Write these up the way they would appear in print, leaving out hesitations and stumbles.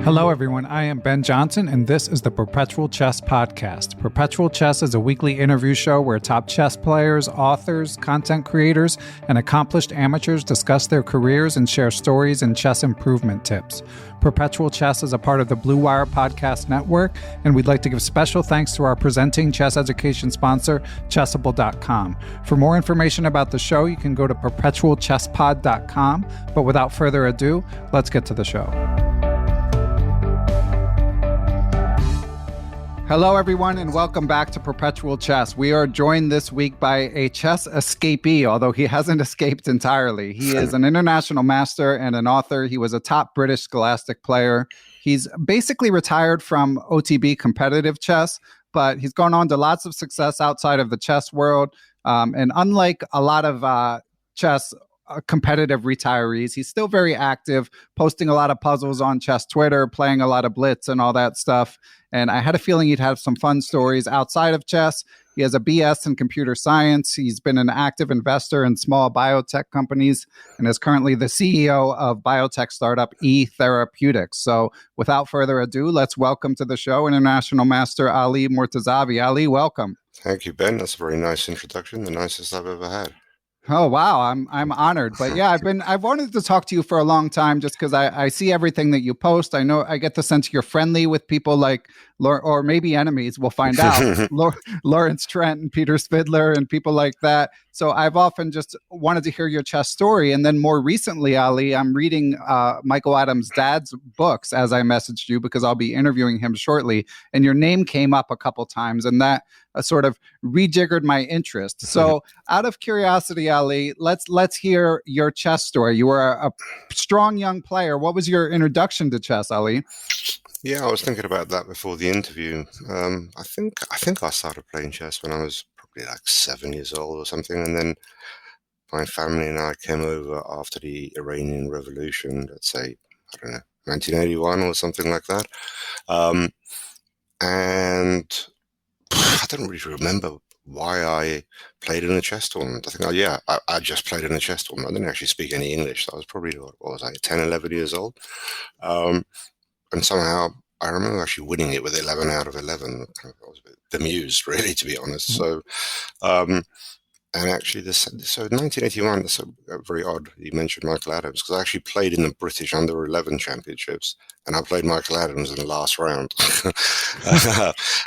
Hello, everyone. I am Ben Johnson, and this is the Perpetual Chess Podcast. Perpetual Chess is a weekly interview show where top chess players, authors, content creators, and accomplished amateurs discuss their careers and share stories and chess improvement tips. Perpetual Chess is a part of the Blue Wire Podcast Network, and we'd like to give special thanks to our presenting chess education sponsor, Chessable.com. For more information about the show, you can go to perpetualchesspod.com. But without further ado, let's get to the show. Hello, everyone, and welcome back to Perpetual Chess. We are joined this week by a chess escapee, although he hasn't escaped entirely. He is an international master and an author. He was a top British scholastic player. He's basically retired from OTB competitive chess, but he's gone on to lots of success outside of the chess world. And unlike a lot of chess competitive retirees, he's still very active, posting a lot of puzzles on chess Twitter, playing a lot of blitz and all that stuff. And I had a feeling he'd have some fun stories outside of chess. He has a BS in computer science. He's been an active investor in small biotech companies and is currently the CEO of biotech startup Therapeutics. So without further ado, let's welcome to the show International Master Ali Mortazavi. Ali, welcome. Thank you, Ben. That's a very nice introduction, the nicest I've ever had. Oh, wow. I'm honored. But yeah, I've wanted to talk to you for a long time just because I see everything that you post. I know I get the sense you're friendly with people like, or maybe enemies, we'll find out, Lawrence Trent and Peter Spidler and people like that. So I've often just wanted to hear your chess story. And then more recently, Ali, I'm reading Michael Adams' dad's books as I messaged you because I'll be interviewing him shortly. And your name came up a couple times and that sort of rejiggered my interest. So out of curiosity, Ali, let's hear your chess story. You were a strong young player. What was your introduction to chess, Ali? Yeah, I was thinking about that before the interview. I think I started playing chess when I was probably like 7 years old or something, and then my family and I came over after the Iranian Revolution, let's say, I don't know, 1981 or something like that. And I don't really remember why I played in a chess tournament. I think, I just played in a chess tournament. I didn't actually speak any English. So I was probably, 10, 11 years old. And somehow I remember actually winning it with 11 out of 11. I was a bit bemused, really, to be honest. So, and actually, so in 1981, that's very odd you mentioned Michael Adams, because I actually played in the British Under-11 Championships, and I played Michael Adams in the last round.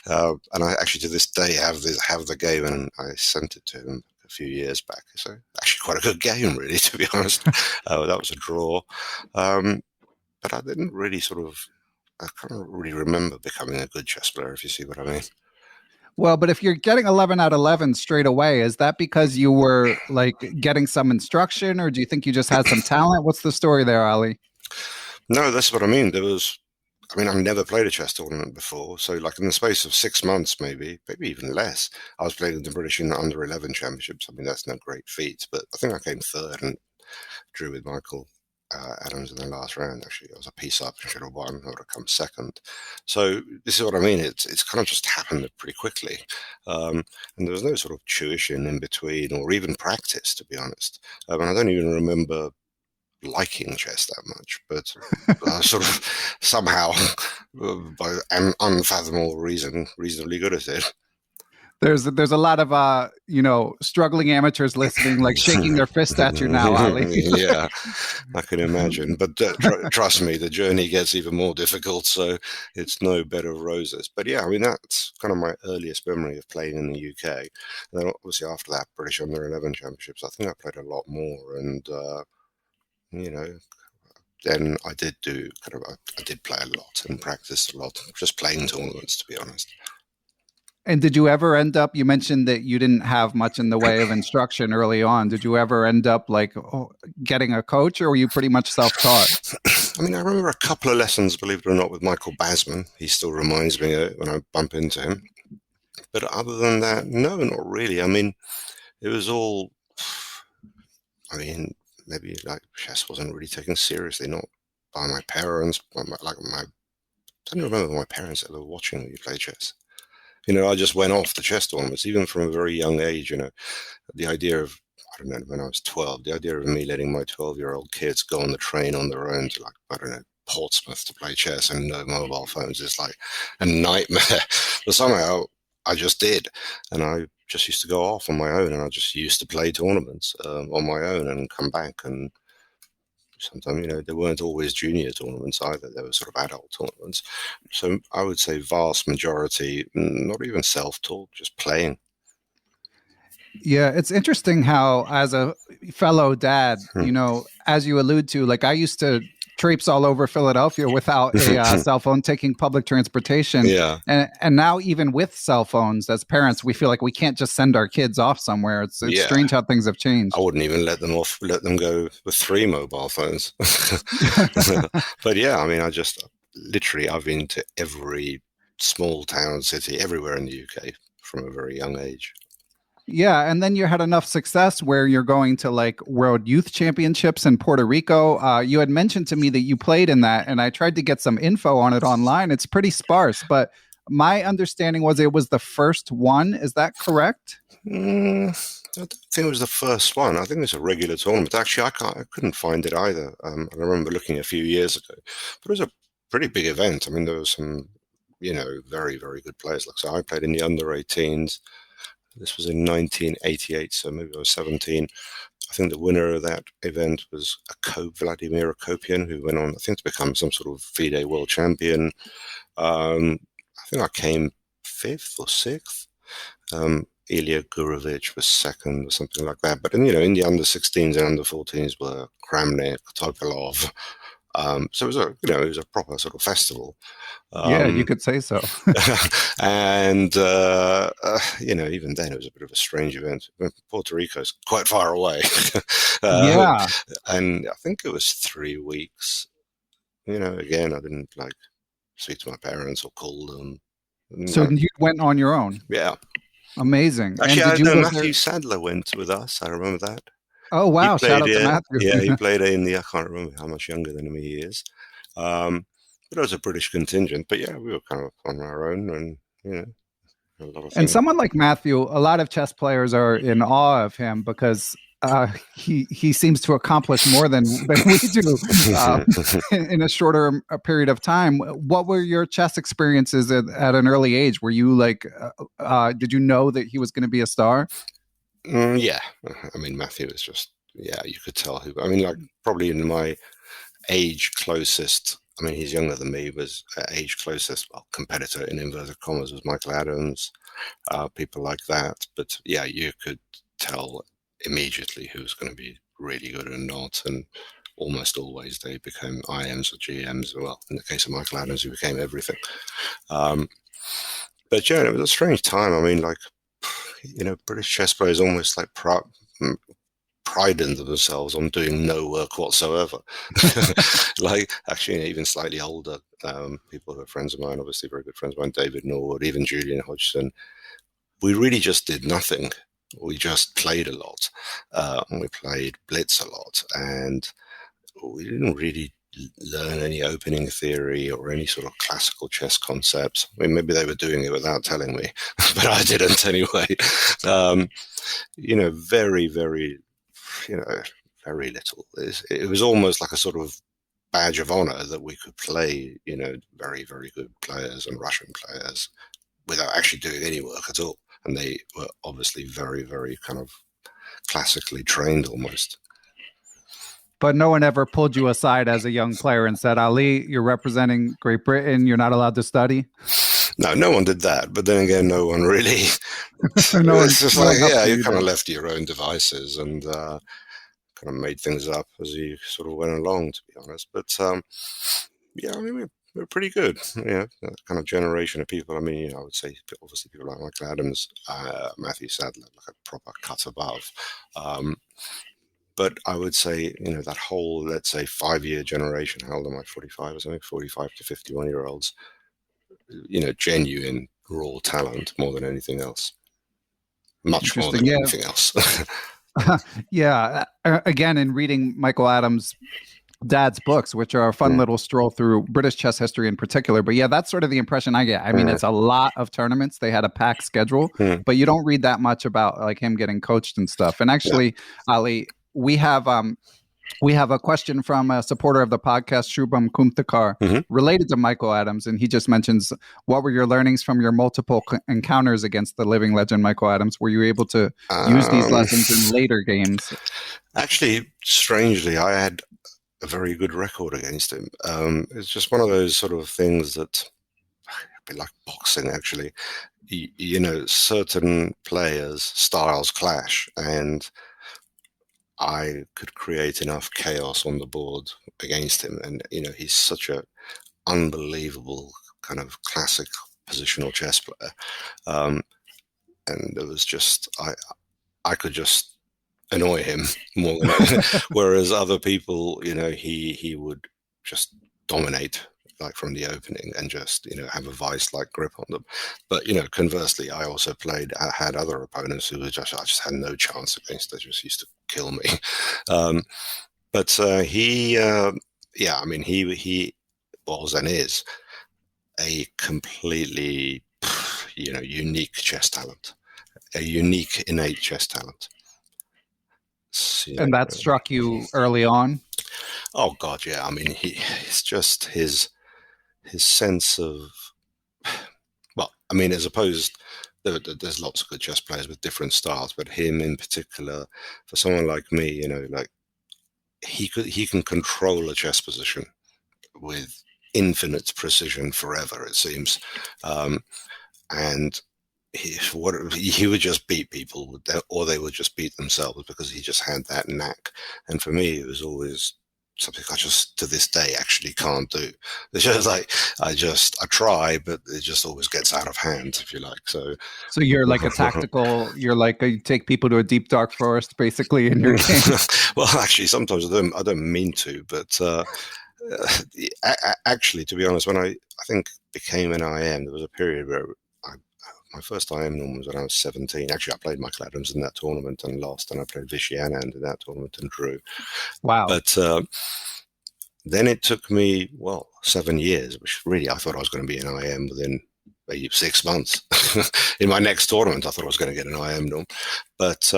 And I actually, to this day, have the game, and I sent it to him a few years back. So actually quite a good game, really, to be honest. That was a draw. But I didn't really I can't really remember becoming a good chess player, if you see what I mean. Well, but if you're getting 11 out of 11 straight away, is that because you were like getting some instruction, or do you think you just had some talent? What's the story there, Ali? No, that's what I mean. I've never played a chess tournament before. So like in the space of 6 months, maybe even less, I was playing in the British Under-11 Championships. I mean, that's no great feat, but I think I came third and drew with Michael Adams in the last round. Actually, I was a piece up and should have won. I would have come second. So this is what I mean. It's kind of just happened pretty quickly, and there was no sort of tuition in between or even practice, to be honest. And I don't even remember liking chess that much, but sort of somehow, by an unfathomable reason, reasonably good at it. There's a lot of struggling amateurs listening, like shaking their fist at you now, Ali. Yeah, I can imagine. But trust me, the journey gets even more difficult, so it's no bed of roses. But yeah, I mean, that's kind of my earliest memory of playing in the UK. And then obviously after that, British Under-11 Championships, I think I played a lot more. And, then I did I did play a lot and practice a lot, just playing tournaments, to be honest. And did you ever end up, you mentioned that you didn't have much in the way of instruction early on. Did you ever end up getting a coach, or were you pretty much self-taught? I mean, I remember a couple of lessons, believe it or not, with Michael Basman. He still reminds me of it when I bump into him. But other than that, no, not really. I mean, it was all, maybe like chess wasn't really taken seriously, not by my parents. I don't remember my parents ever watching me play chess. I just went off the chess tournaments, even from a very young age. The idea of, I don't know, when I was 12, the idea of me letting my 12-year-old kids go on the train on their own to Portsmouth to play chess and no mobile phones is like a nightmare. But somehow I just did, and I just used to go off on my own, and I just used to play tournaments on my own and come back. And sometimes, they weren't always junior tournaments either. They were sort of adult tournaments. So I would say vast majority, not even self-taught, just playing. Yeah, it's interesting how, as a fellow dad, as you allude to, like I used to traipse all over Philadelphia without a cell phone, taking public transportation. Yeah. And now even with cell phones, as parents, we feel like we can't just send our kids off somewhere. It's strange how things have changed. I wouldn't even let them go with 3 mobile phones. But yeah, I mean, I've been to every small town, city, everywhere in the UK from a very young age. Yeah, and then you had enough success where you're going to like World Youth Championships in Puerto Rico. You had mentioned to me that you played in that, and I tried to get some info on it online. It's pretty sparse, but my understanding was it was the first one. Is that correct? I don't think it was the first one. I think it was a regular tournament. Actually, I couldn't find it either. I remember looking a few years ago, but it was a pretty big event. I mean, there was some, very, very good players. Like, so I played in the under-18s. This was in 1988, so maybe I was 17. I think the winner of that event was Vladimir Akopian, who went on, I think, to become some sort of FIDE world champion. I think I came 5th or 6th. Ilya Gurevich was 2nd or something like that. But, in the under-16s and under-14s were Kramnik, Topolov. So it was a proper sort of festival. Yeah, you could say so. And, even then it was a bit of a strange event. Puerto Rico's quite far away. Yeah. And I think it was 3 weeks. Again, I didn't speak to my parents or call them. So you went on your own? Yeah. Amazing. Actually, Matthew Sadler went with us. I remember that. Oh, wow. Shout out to Matthew. Yeah, he played I can't remember how much younger than me he is. But it was a British contingent. But yeah, we were kind of on our own, and, a lot of things. And someone like Matthew, a lot of chess players are in awe of him because he seems to accomplish more than we do in a shorter period of time. What were your chess experiences at an early age? Were you did you know that he was going to be a star? Yeah. I mean, Matthew was just, you could tell who. I mean, probably in my age closest, I mean, he's younger than me, was age closest, competitor in inverted commas was Michael Adams, people like that. But yeah, you could tell immediately who was going to be really good and not. And almost always they became IMs or GMs. Well, in the case of Michael Adams, he became everything. But yeah, it was a strange time. I mean, British chess players almost prided themselves on doing no work whatsoever. Actually, even slightly older people who are friends of mine, obviously very good friends of mine, David Norwood, even Julian Hodgson, we really just did nothing. We just played a lot, and we played blitz a lot, and we didn't really learn any opening theory or any sort of classical chess concepts. I mean, maybe they were doing it without telling me, but I didn't anyway. Very, very, very little. It was almost like a sort of badge of honor that we could play, very, very good players and Russian players without actually doing any work at all. And they were obviously very, very kind of classically trained almost. But no one ever pulled you aside as a young player and said, Ali, you're representing Great Britain. You're not allowed to study. No one did that. But then again, no one really. It's just you kind of left to your own devices and kind of made things up as you sort of went along, to be honest. But I mean, we're pretty good. That kind of generation of people. I mean, I would say obviously people like Michael Adams, Matthew Sadler, like a proper cut above. But I would say, that whole, let's say, 5-year generation, how old am I, 45 or something, 45 to 51-year-olds, genuine raw talent more than anything else. Much more than anything else. Yeah. Again, in reading Michael Adams' dad's books, which are a fun little stroll through British chess history in particular. But yeah, that's sort of the impression I get. I mean, it's a lot of tournaments. They had a packed schedule, but you don't read that much about him getting coached and stuff. And actually, Ali, we have We have a question from a supporter of the podcast, Shubham Kumthakar, related to Michael Adams, and he just mentions, what were your learnings from your multiple encounters against the living legend Michael Adams? Were you able to use these lessons in later games? Actually, strangely, I had a very good record against him. It's just one of those sort of things that, a bit like boxing, actually. You know, certain players' styles clash, and I could create enough chaos on the board against him. And, you know, he's such an unbelievable kind of classic positional chess player. And it was just, I could just annoy him more than whereas other people, you know, he would just dominate like from the opening and just, you know, have a vice-like grip on them. But, you know, conversely, I also had other opponents who were I just had no chance against. They just used to kill me. But he was and is a completely, you know, unique chess talent, a unique innate chess talent. So, and that struck you early on? Oh God, yeah. I mean, it's just his sense of, well, I mean, as opposed, there's lots of good chess players with different styles, but him in particular, for someone like me, you know, like he can control a chess position with infinite precision forever, it seems, and he would just beat people, or they would just beat themselves because he just had that knack. And for me, it was always something I just to this day actually can't do. It's just like I try, but it just always gets out of hand, if you like. So you're like a tactical. You're like you take people to a deep dark forest, basically, in your game. Well, actually, sometimes I don't mean to, but actually, to be honest, when I think became an IM, there was a period where my first IM norm was when I was 17. Actually, I played Michael Adams in that tournament and lost, and I played Viswanathan Anand in that tournament and drew. Wow. But then it took me, 7 years, which really I thought I was going to be an IM within maybe 6 months. In my next tournament, I thought I was going to get an IM norm. But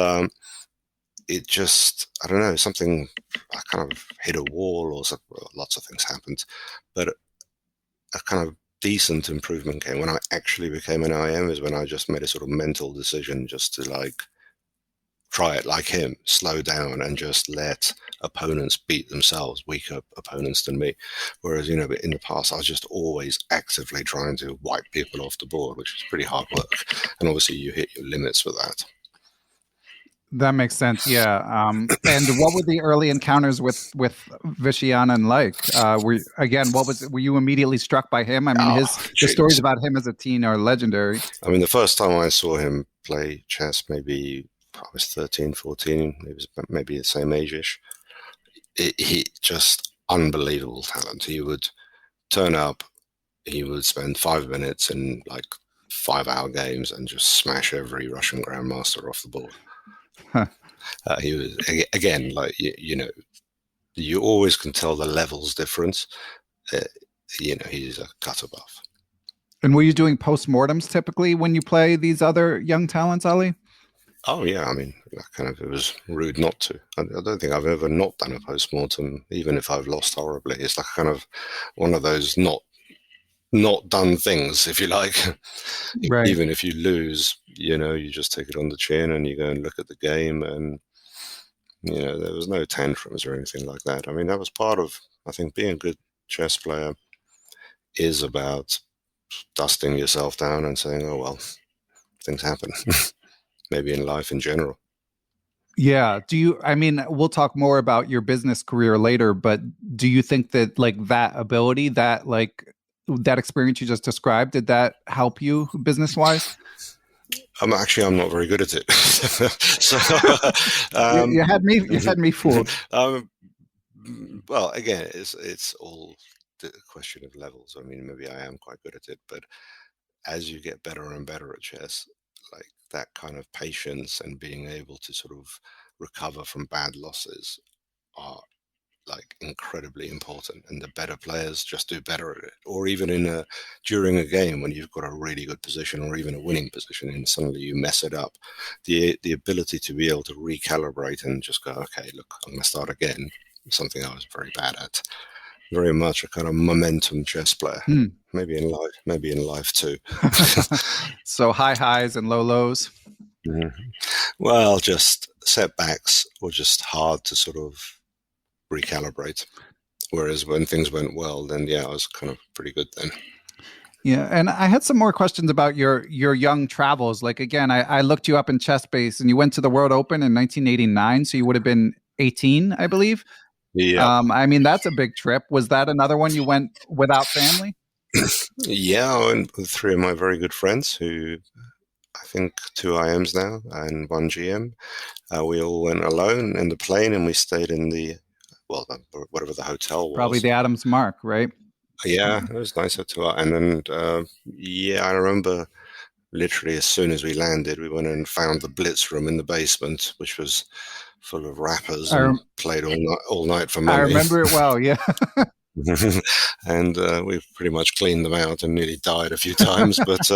it just, I don't know, something, I kind of hit a wall or something. Well, lots of things happened. But a kind of decent improvement came when I actually became an IM, is when I just made a sort of mental decision just to like try it like him, slow down and just let opponents beat themselves, weaker opponents than me. Whereas, you know, in the past, I was just always actively trying to wipe people off the board, which is pretty hard work. And obviously you hit your limits with that. That makes sense. Yeah. And what were the early encounters with Viswanathan like? Were you immediately struck by him? I mean, the stories about him as a teen are legendary. I mean, the first time I saw him play chess, maybe I was 13, 14, he was maybe the same age-ish. He just unbelievable talent. He would turn up, he would spend 5 minutes in like 5-hour games and just smash every Russian grandmaster off the board. Huh. He was, again, like, you know, you always can tell the levels difference. You know, he's a cut above. And were you doing postmortems typically when you play these other young talents, Ali? Oh, yeah. I mean, it was rude not to. I don't think I've ever not done a postmortem, even if I've lost horribly. It's like kind of one of those not done things, if you like. Right. Even if you lose, you know, you just take it on the chin and you go and look at the game, and, you know, there was no tantrums or anything like that. I mean, that was part of, I think, being a good chess player is about dusting yourself down and saying, oh, well, things happen. Maybe in life in general. Yeah. I mean, we'll talk more about your business career later, but do you think that like that ability, that experience you just described, did that help you business-wise? I'm not very good at it. So you had me fooled. Well, again, it's all the question of levels. I mean, maybe I am quite good at it, but as you get better and better at chess, like that kind of patience and being able to sort of recover from bad losses are like incredibly important, and the better players just do better at it. Or even during a game when you've got a really good position or even a winning position and suddenly you mess it up, the ability to be able to recalibrate and just go, okay, look, I'm going to start again, something I was very bad at. Very much a kind of momentum chess player. Maybe in life too. So high highs and low lows. Well, just setbacks were just hard to sort of recalibrate. Whereas when things went well, then I was kind of pretty good then. Yeah, and I had some more questions about your young travels. Like again, I looked you up in ChessBase, and you went to the World Open in 1989, so you would have been 18, I believe. Yeah. I mean, that's a big trip. Was that another one you went without family? Yeah, I went with three of my very good friends who I think 2 IMs now and 1 GM. We all went alone in the plane, and we stayed in whatever the hotel was. Probably the Adams Mark, right? Yeah, it was nice hotel. And then, I remember literally as soon as we landed, we went and found the Blitz room in the basement, which was full of rappers and played all night for money. I remember it well, yeah. And we pretty much cleaned them out and nearly died a few times, but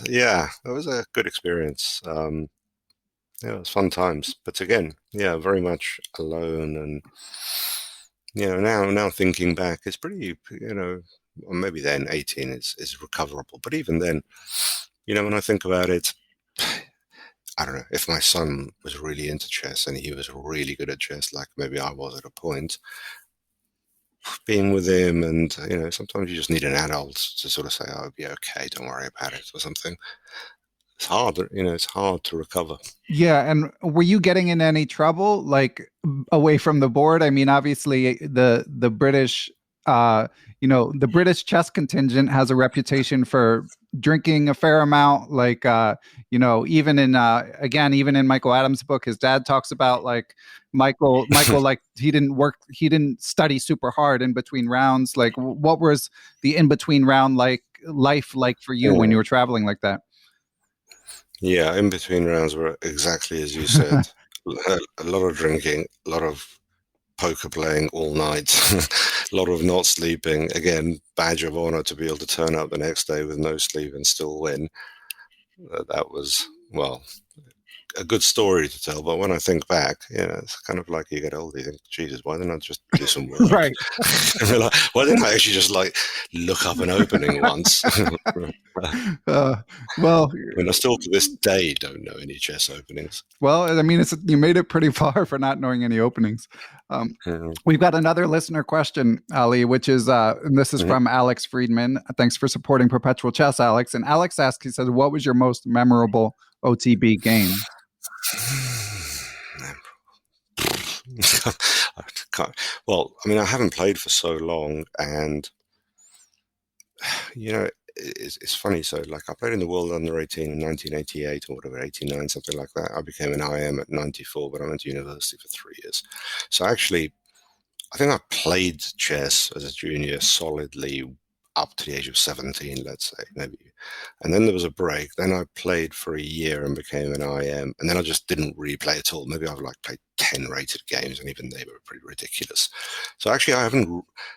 yeah, it was a good experience. It was fun times, but again, very much alone. And now thinking back, it's pretty, well, maybe then 18 is recoverable, but even then, when I think about it, I don't know, if my son was really into chess and he was really good at chess, like maybe I was at a point, being with him, and sometimes you just need an adult to sort of say, "Oh, it'll be okay, don't worry about it," or something. It's hard, it's hard to recover. Yeah, and were you getting in any trouble, like away from the board? I mean, obviously the British, the British chess contingent has a reputation for drinking a fair amount. Like, even in Michael Adams' book, his dad talks about like Michael, like he didn't study super hard in between rounds. Like, what was the in between round life like for you when you were traveling like that? Yeah, in between rounds were exactly as you said. A lot of drinking, a lot of poker playing all night, a lot of not sleeping. Again, badge of honor to be able to turn up the next day with no sleep and still win. That was, well, a good story to tell. But when I think back, it's kind of like you get older, you think, Jesus, why didn't I just do some work? Right. Like, why didn't I actually just look up an opening once? Well, I mean, I still to this day don't know any chess openings. Well, I mean, you made it pretty far for not knowing any openings. We've got another listener question, Ali, which is, and this is from Alex Friedman. Thanks for supporting Perpetual Chess, Alex. And Alex asks, he says, what was your most memorable OTB game? Well, I mean, I haven't played for so long, and it's funny. So, like, I played in the World Under 18 in 1988 or whatever, 89, something like that. I became an IM at 94, but I went to university for 3 years. So, actually, I think I played chess as a junior solidly up to the age of 17, let's say, maybe. And then there was a break. Then I played for a year and became an IM. And then I just didn't really play at all. Maybe I've played 10 rated games, and even they were pretty ridiculous. So actually,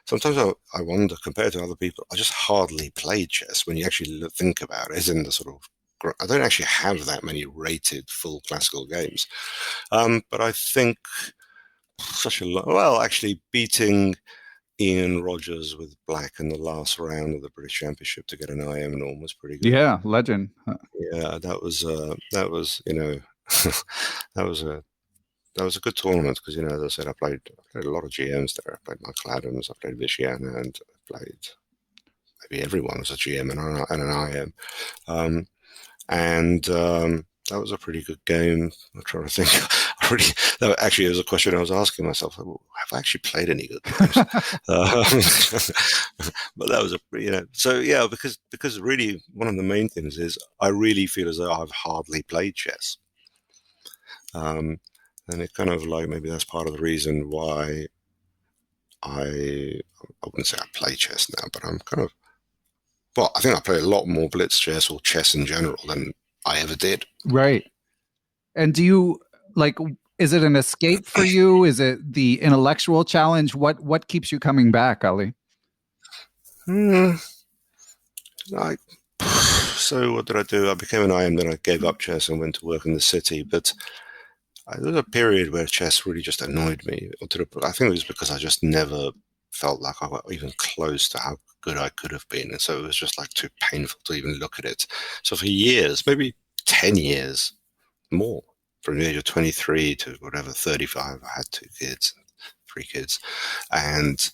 sometimes I wonder, compared to other people, I just hardly played chess when you actually think about it. In the sort of, I don't actually have that many rated full classical games. But I think actually beating Ian Rogers with black in the last round of the British Championship to get an IM norm was pretty good. Yeah, legend. Yeah, that was that was a good tournament because as I said, I played a lot of GMs there. I played Michael Adams, I played Viswanathan, and I played maybe everyone was a GM and an IM, and that was a pretty good game. I'm trying to think. Actually, it was a question I was asking myself. Have I actually played any good games? But that was So yeah, because really one of the main things is I really feel as though I've hardly played chess, and it kind of maybe that's part of the reason why I wouldn't say I play chess now, but I'm kind of. Well, I think I play a lot more blitz chess or chess in general than I ever did. Right. And do you is it an escape for you? Is it the intellectual challenge? What keeps you coming back, Ali? So what did I do? I became an IM, then I gave up chess and went to work in the city. But there was a period where chess really just annoyed me. I think it was because I just never felt like I got even close to how good I could have been. And so it was just like too painful to even look at it. So for years, maybe 10 years more, from the age of 23 to whatever, 35, I had 3 kids. And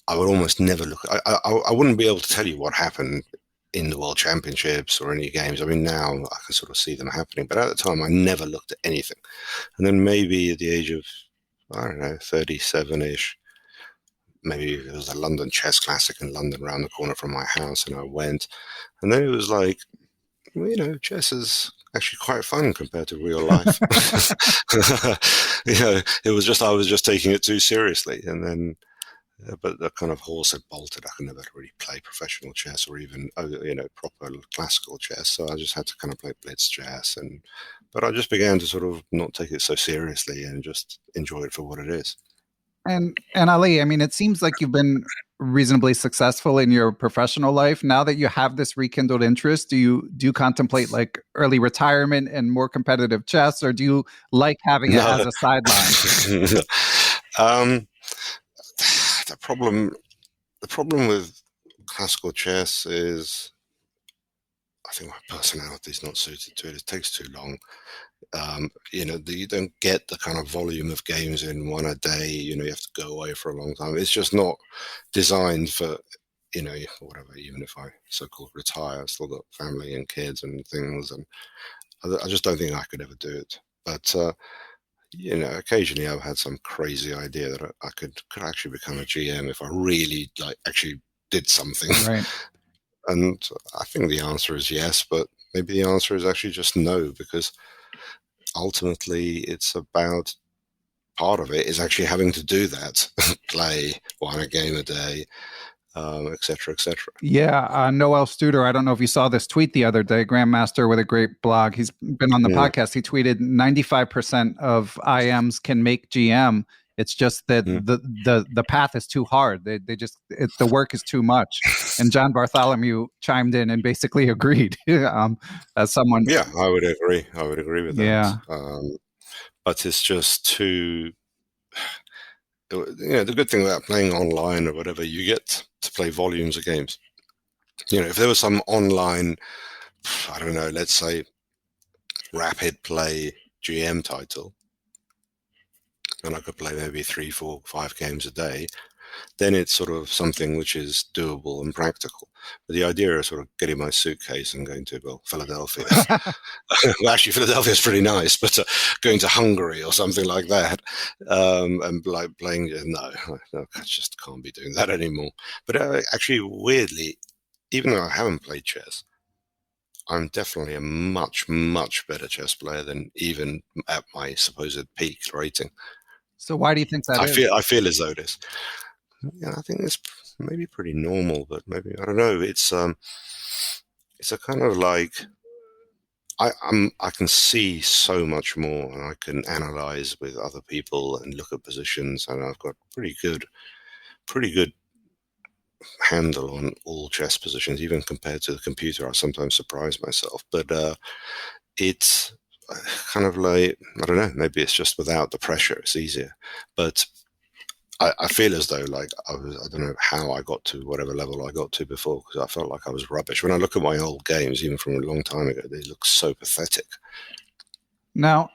I would almost never look. I wouldn't be able to tell you what happened in the World Championships or any games. I mean, now I can sort of see them happening. But at the time, I never looked at anything. And then maybe at the age of, I don't know, 37-ish, maybe there was a London Chess Classic in London around the corner from my house, and I went. And then it was like, well, chess is actually quite fun compared to real life. It was just, I was just taking it too seriously. And then, but the kind of horse had bolted. I could never really play professional chess or even, proper classical chess. So I just had to kind of play blitz chess. But I just began to sort of not take it so seriously and just enjoy it for what it is. And Ali, I mean, it seems like you've been reasonably successful in your professional life. Now that you have this rekindled interest, do you contemplate like early retirement and more competitive chess, or do you like having it as a sideline? The problem with classical chess is, I think my personality is not suited to it. It takes too long. You don't get the kind of volume of games in one a day. You have to go away for a long time. It's just not designed for, whatever. Even if I so-called retire, I've still got family and kids and things, and I just don't think I could ever do it. But occasionally I've had some crazy idea that I could actually become a GM if I really actually did something. Right. And I think the answer is yes, but maybe the answer is actually just no, because ultimately it's about, part of it is actually having to do that, play one a game a day, et cetera, et cetera. Yeah, Noel Studer, I don't know if you saw this tweet the other day, Grandmaster with a great blog. He's been on the podcast. He tweeted 95% of IMs can make GM. It's just that the path is too hard. The work is too much. And John Bartholomew chimed in and basically agreed. As someone, yeah, I would agree with that. Yeah, but it's just too. The good thing about playing online or whatever, you get to play volumes of games. If there was some online, I don't know, let's say rapid play GM title, and I could play maybe 3, 4, 5 games a day, then it's sort of something which is doable and practical. But the idea of sort of getting my suitcase and going to, Philadelphia. Well, actually, Philadelphia is pretty nice, but going to Hungary or something like that, and like playing, no, I just can't be doing that anymore. But actually, weirdly, even though I haven't played chess, I'm definitely a much, much better chess player than even at my supposed peak rating. So why do you think that is? I feel as though it is. Yeah, I think it's maybe pretty normal, but maybe, I don't know. It's a kind of like, I can see so much more, and I can analyze with other people and look at positions, and I've got pretty good handle on all chess positions, even compared to the computer. I sometimes surprise myself, but it's kind of like, I don't know, maybe it's just without the pressure, it's easier. But I feel as though like I don't know how I got to whatever level I got to before, because I felt like I was rubbish. When I look at my old games, even from a long time ago, they look so pathetic. Now,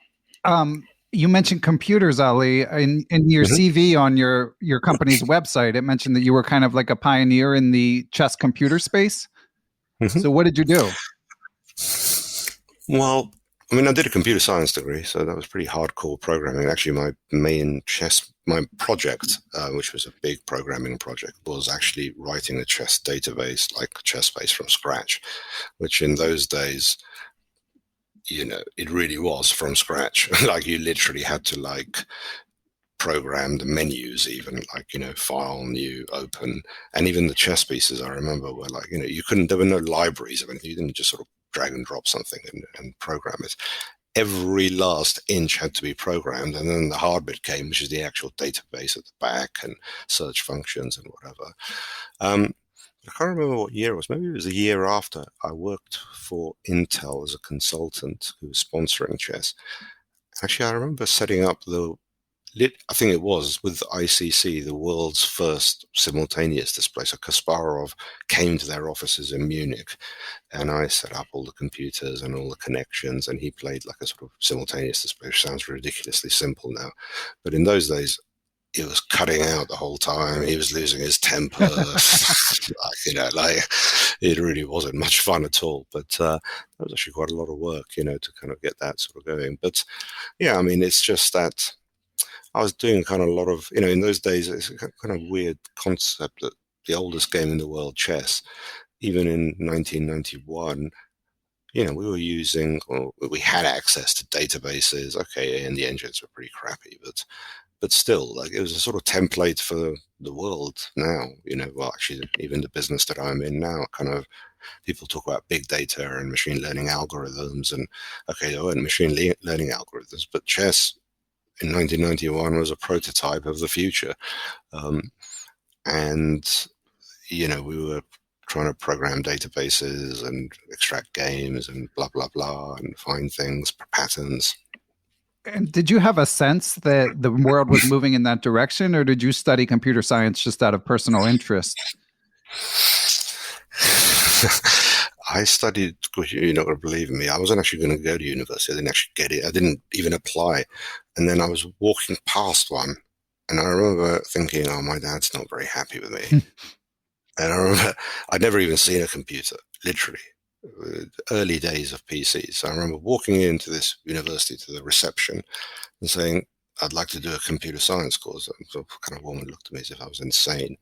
you mentioned computers, Ali. In your CV on your company's website, it mentioned that you were kind of like a pioneer in the chess computer space. So what did you do? Well, I mean, I did a computer science degree, so that was pretty hardcore programming. Actually, my project, which was a big programming project, was actually writing a chess database, like ChessBase from scratch, which in those days, it really was from scratch. Like you literally had to program the menus, even file, new, open, and even the chess pieces I remember were there were no libraries of anything. You didn't just sort of drag and drop something and program it. Every last inch had to be programmed, and then the hard bit came, which is the actual database at the back and search functions and whatever. I can't remember what year it was. Maybe it was a year after I worked for Intel as a consultant who was sponsoring chess. Actually, I remember setting up I think it was with ICC, the world's first simultaneous display. So Kasparov came to their offices in Munich, and I set up all the computers and all the connections, and he played like a sort of simultaneous display, which sounds ridiculously simple now. But in those days, he was cutting out the whole time. He was losing his temper. It really wasn't much fun at all. But that was actually quite a lot of work, to kind of get that sort of going. But yeah, I mean, it's just that I was doing kind of a lot of, in those days, it's a kind of weird concept that the oldest game in the world, chess, even in 1991, we were using, or we had access to databases. Okay, and the engines were pretty crappy, but still, like, it was a sort of template for the world now. Well, actually, even the business that I'm in now, kind of people talk about big data and machine learning algorithms, and okay, there weren't machine learning algorithms, but chess in 1991 was a prototype of the future, and we were trying to program databases and extract games and blah blah blah and find things, patterns. And did you have a sense that the world was moving in that direction, or did you study computer science just out of personal interest? I studied, you're not going to believe me, I wasn't actually going to go to university. I didn't actually get it. I didn't even apply. And then I was walking past one, and I remember thinking, oh, my dad's not very happy with me. And I remember I'd never even seen a computer, literally. Early days of PCs. So I remember walking into this university to the reception and saying, I'd like to do a computer science course. And the kind of woman looked at me as if I was insane.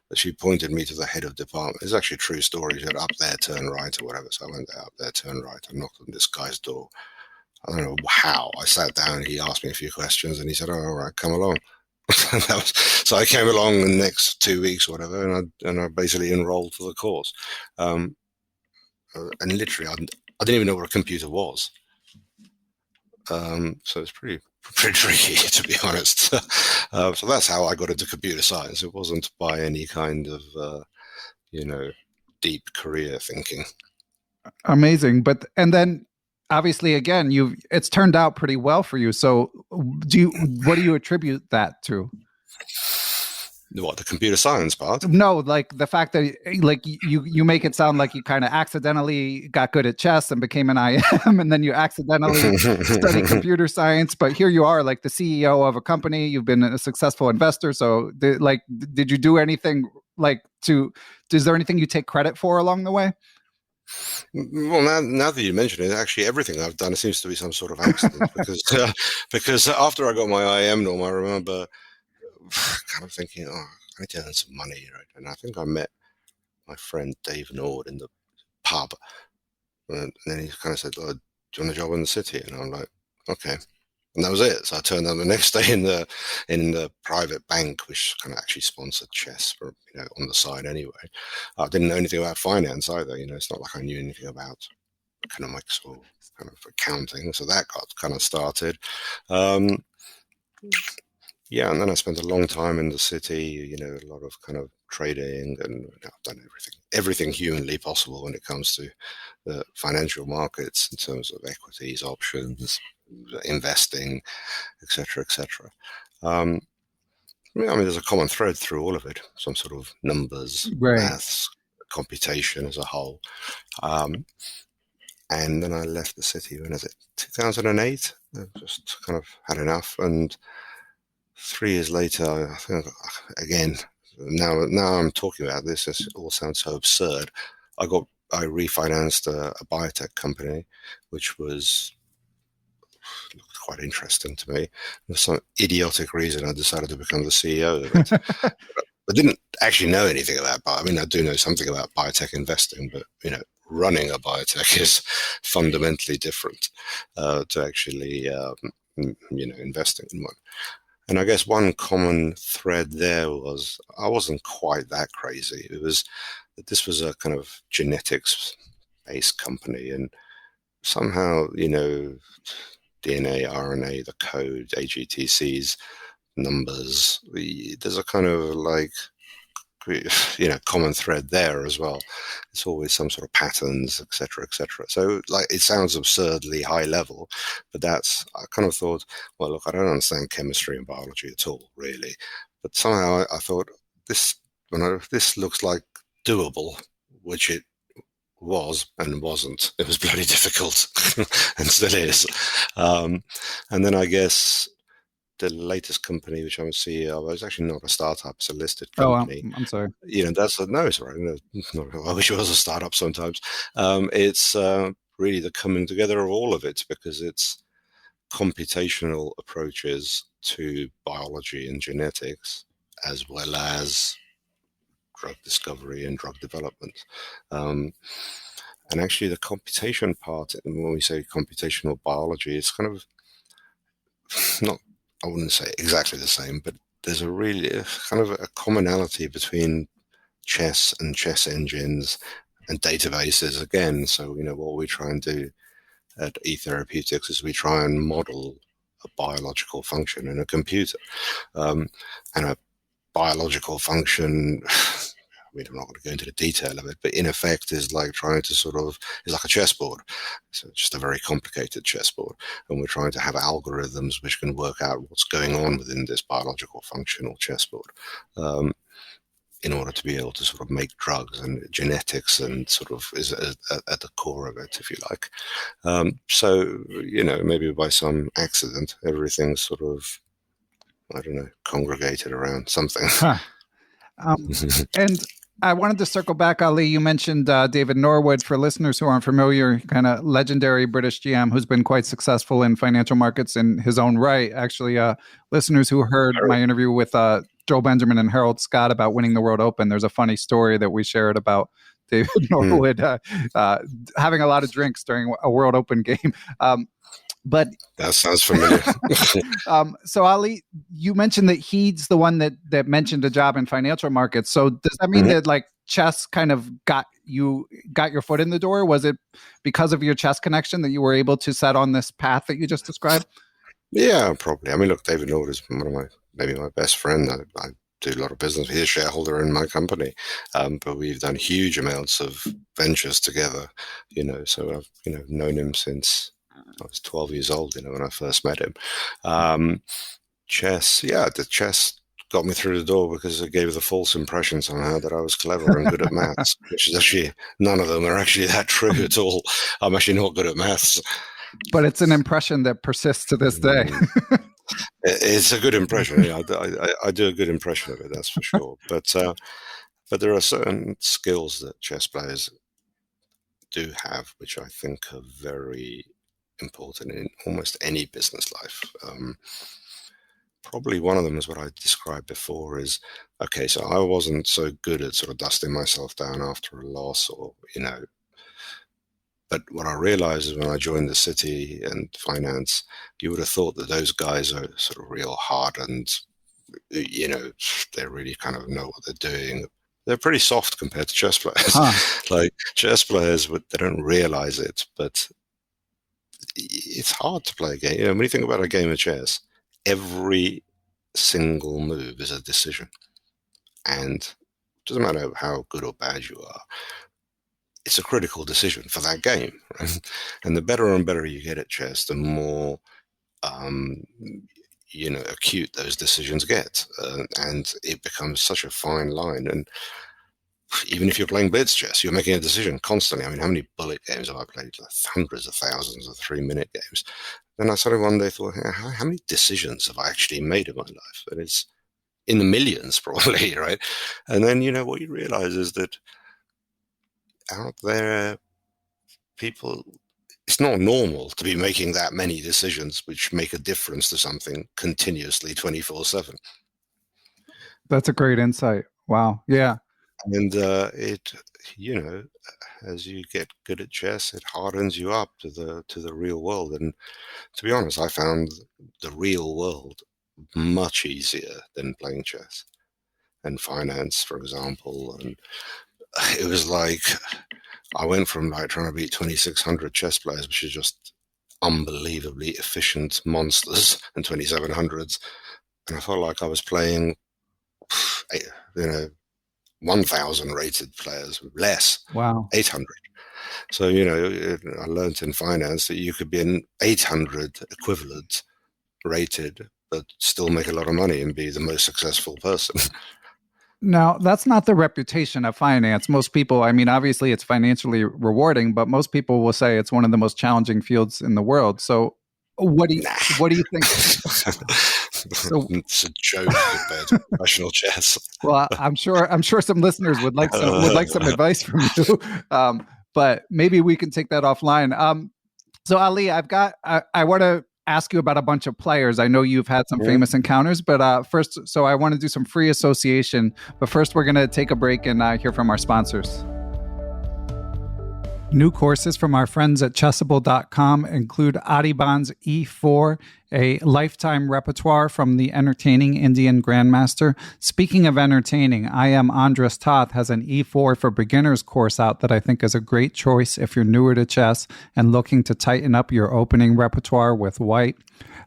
But she pointed me to the head of department. It's actually a true story. She said, up there, turn right, or whatever. So I went there, up there, turn right. I knocked on this guy's door. I don't know how. I sat down, he asked me a few questions, and he said, oh, all right, come along. So I came along the next 2 weeks or whatever, and I basically enrolled for the course. And literally, I didn't even know what a computer was. So it's pretty tricky, to be honest. So that's how I got into computer science. It wasn't by any kind of, deep career thinking. Amazing. And then obviously, again, it's turned out pretty well for you. So what do you attribute that to? What, the computer science part? No, like the fact that like you make it sound like you kind of accidentally got good at chess and became an IM, and then you accidentally studied computer science. But here you are, like the CEO of a company. You've been a successful investor. So, did you do anything is there anything you take credit for along the way? Well, now that you mention it, actually everything I've done seems to be some sort of accident because after I got my IM norm, I remember kind of thinking, I need to earn some money, right? And I think I met my friend Dave Norwood in the pub, and then he kind of said, oh, do you want a job in the city? And I'm like, okay. And that was it. So I turned on the next day in the private bank, which kind of actually sponsored chess for, on the side anyway. I didn't know anything about finance either. It's not like I knew anything about economics or kind of accounting. So that got kind of started. Yeah, and then I spent a long time in the city, a lot of kind of trading, and I've done everything humanly possible when it comes to the financial markets in terms of equities, options, investing, etc., etc. There's a common thread through all of it, some sort of numbers, right, maths, computation as a whole. And then I left the city, when is it, 2008? I just kind of had enough, and 3 years later, I think, again, now I'm talking about this, it all sounds so absurd. I refinanced a biotech company, which looked quite interesting to me. For some idiotic reason, I decided to become the CEO of it. I didn't actually know anything about I do know something about biotech investing, but running a biotech is fundamentally different to actually investing in one. And I guess one common thread there was I wasn't quite that crazy. It was that this was a kind of genetics-based company, and somehow, DNA, RNA, the code, AGTCs, numbers, there's a kind of common thread there as well. It's always some sort of patterns, etc., etc. So like it sounds absurdly high level, but I kind of thought, well, look, I don't understand chemistry and biology at all, really, but somehow I thought this looks like doable, which it was and wasn't. It was bloody difficult and still is. And then I guess the latest company which I'm CEO of is actually not a startup, it's a listed company. Oh, I'm sorry. It's all right. I wish it was a startup sometimes. It's really the coming together of all of it, because it's computational approaches to biology and genetics, as well as drug discovery and drug development. And actually the computation part, when we say computational biology, it's kind of not, I wouldn't say exactly the same, but there's a really kind of a commonality between chess and chess engines and databases again. So, what we try and do at eTherapeutics is we try and model a biological function in a computer. And a biological function, I'm not going to go into the detail of it, but in effect is like trying to is like a chessboard. So it's just a very complicated chessboard. And we're trying to have algorithms which can work out what's going on within this biological functional chessboard, in order to be able to sort of make drugs, and genetics and sort of is at the core of it, if you like. So, maybe by some accident, everything's sort of, I don't know, congregated around something. Huh. And I wanted to circle back, Ali. You mentioned David Norwood. For listeners who aren't familiar, kind of legendary British GM who's been quite successful in financial markets in his own right. Actually, listeners who heard my interview with Joel Benjamin and Harold Scott about winning the World Open, there's a funny story that we shared about David Norwood having a lot of drinks during a World Open game. But that sounds familiar. So Ali, you mentioned that he's the one that mentioned a job in financial markets. So does that mean that like chess kind of got your foot in the door? Was it because of your chess connection that you were able to set on this path that you just described? Yeah, probably. I mean, look, David Norwood is maybe my best friend. I do a lot of business. He's a shareholder in my company, but we've done huge amounts of ventures together. So I've known him since I was 12 years old, when I first met him. The chess got me through the door because it gave the false impression somehow that I was clever and good at maths, which is actually, none of them are actually that true at all. I'm actually not good at maths. But it's an impression that persists to this day. It's a good impression. Yeah, I do a good impression of it, that's for sure. But there are certain skills that chess players do have, which I think are very important in almost any business life. Probably one of them is what I described before is, okay, so I wasn't so good at sort of dusting myself down after a loss, or, but what I realized is when I joined the city and finance, you would have thought that those guys are sort of real hard and, they really kind of know what they're doing. They're pretty soft compared to chess players. Like chess players, they don't realize it, but it's hard to play a game. When you think about a game of chess, every single move is a decision. And it doesn't matter how good or bad you are, it's a critical decision for that game. Right? And the better and better you get at chess, the more acute those decisions get. And it becomes such a fine line. And even if you're playing blitz chess, you're making a decision constantly. I mean, how many bullet games have I played? Like hundreds of thousands of 3-minute games. Then I sort of one day thought, how many decisions have I actually made in my life? And it's in the millions, probably, right? And then, what you realize is that out there, people, it's not normal to be making that many decisions which make a difference to something continuously 24/7. That's a great insight. Wow. Yeah. And as you get good at chess, it hardens you up to the real world. And to be honest, I found the real world much easier than playing chess and finance, for example. And it was like I went from like trying to beat 2,600 chess players, which is just unbelievably efficient monsters, and 2,700s, and I felt like I was playing, 1,000 rated players, less. Wow. 800. So, I learned in finance that you could be an 800 equivalent rated, but still make a lot of money and be the most successful person. Now, that's not the reputation of finance. Most people, I mean, obviously it's financially rewarding, but most people will say it's one of the most challenging fields in the world. So what do you think? It's a joke compared to professional chess. Well, I'm sure some listeners would like some advice from you. But maybe we can take that offline. So Ali, I want to ask you about a bunch of players. I know you've had some famous encounters, but first, so I want to do some free association. But first, we're going to take a break and hear from our sponsors. New courses from our friends at Chessable.com include Adiban's E4, a lifetime repertoire from the entertaining Indian Grandmaster. Speaking of entertaining, IM Andras Toth has an E4 for beginners course out that I think is a great choice if you're newer to chess and looking to tighten up your opening repertoire with white.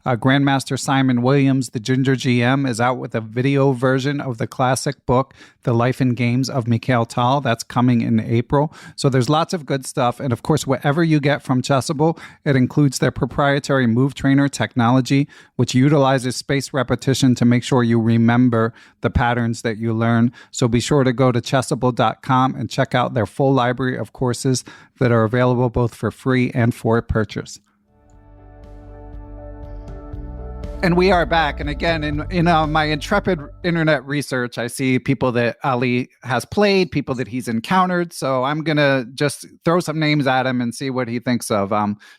Grandmaster Simon Williams, the Ginger GM, is out with a video version of the classic book, The Life and Games of Mikhail Tal. That's coming in April. So there's lots of good stuff. And of course, whatever you get from Chessable, it includes their proprietary Move Trainer technology, which utilizes spaced repetition to make sure you remember the patterns that you learn. So be sure to go to Chessable.com and check out their full library of courses that are available both for free and for purchase. And we are back. And again, in my intrepid internet research, I see people that Ali has played, people that he's encountered. So I'm going to just throw some names at him and see what he thinks of.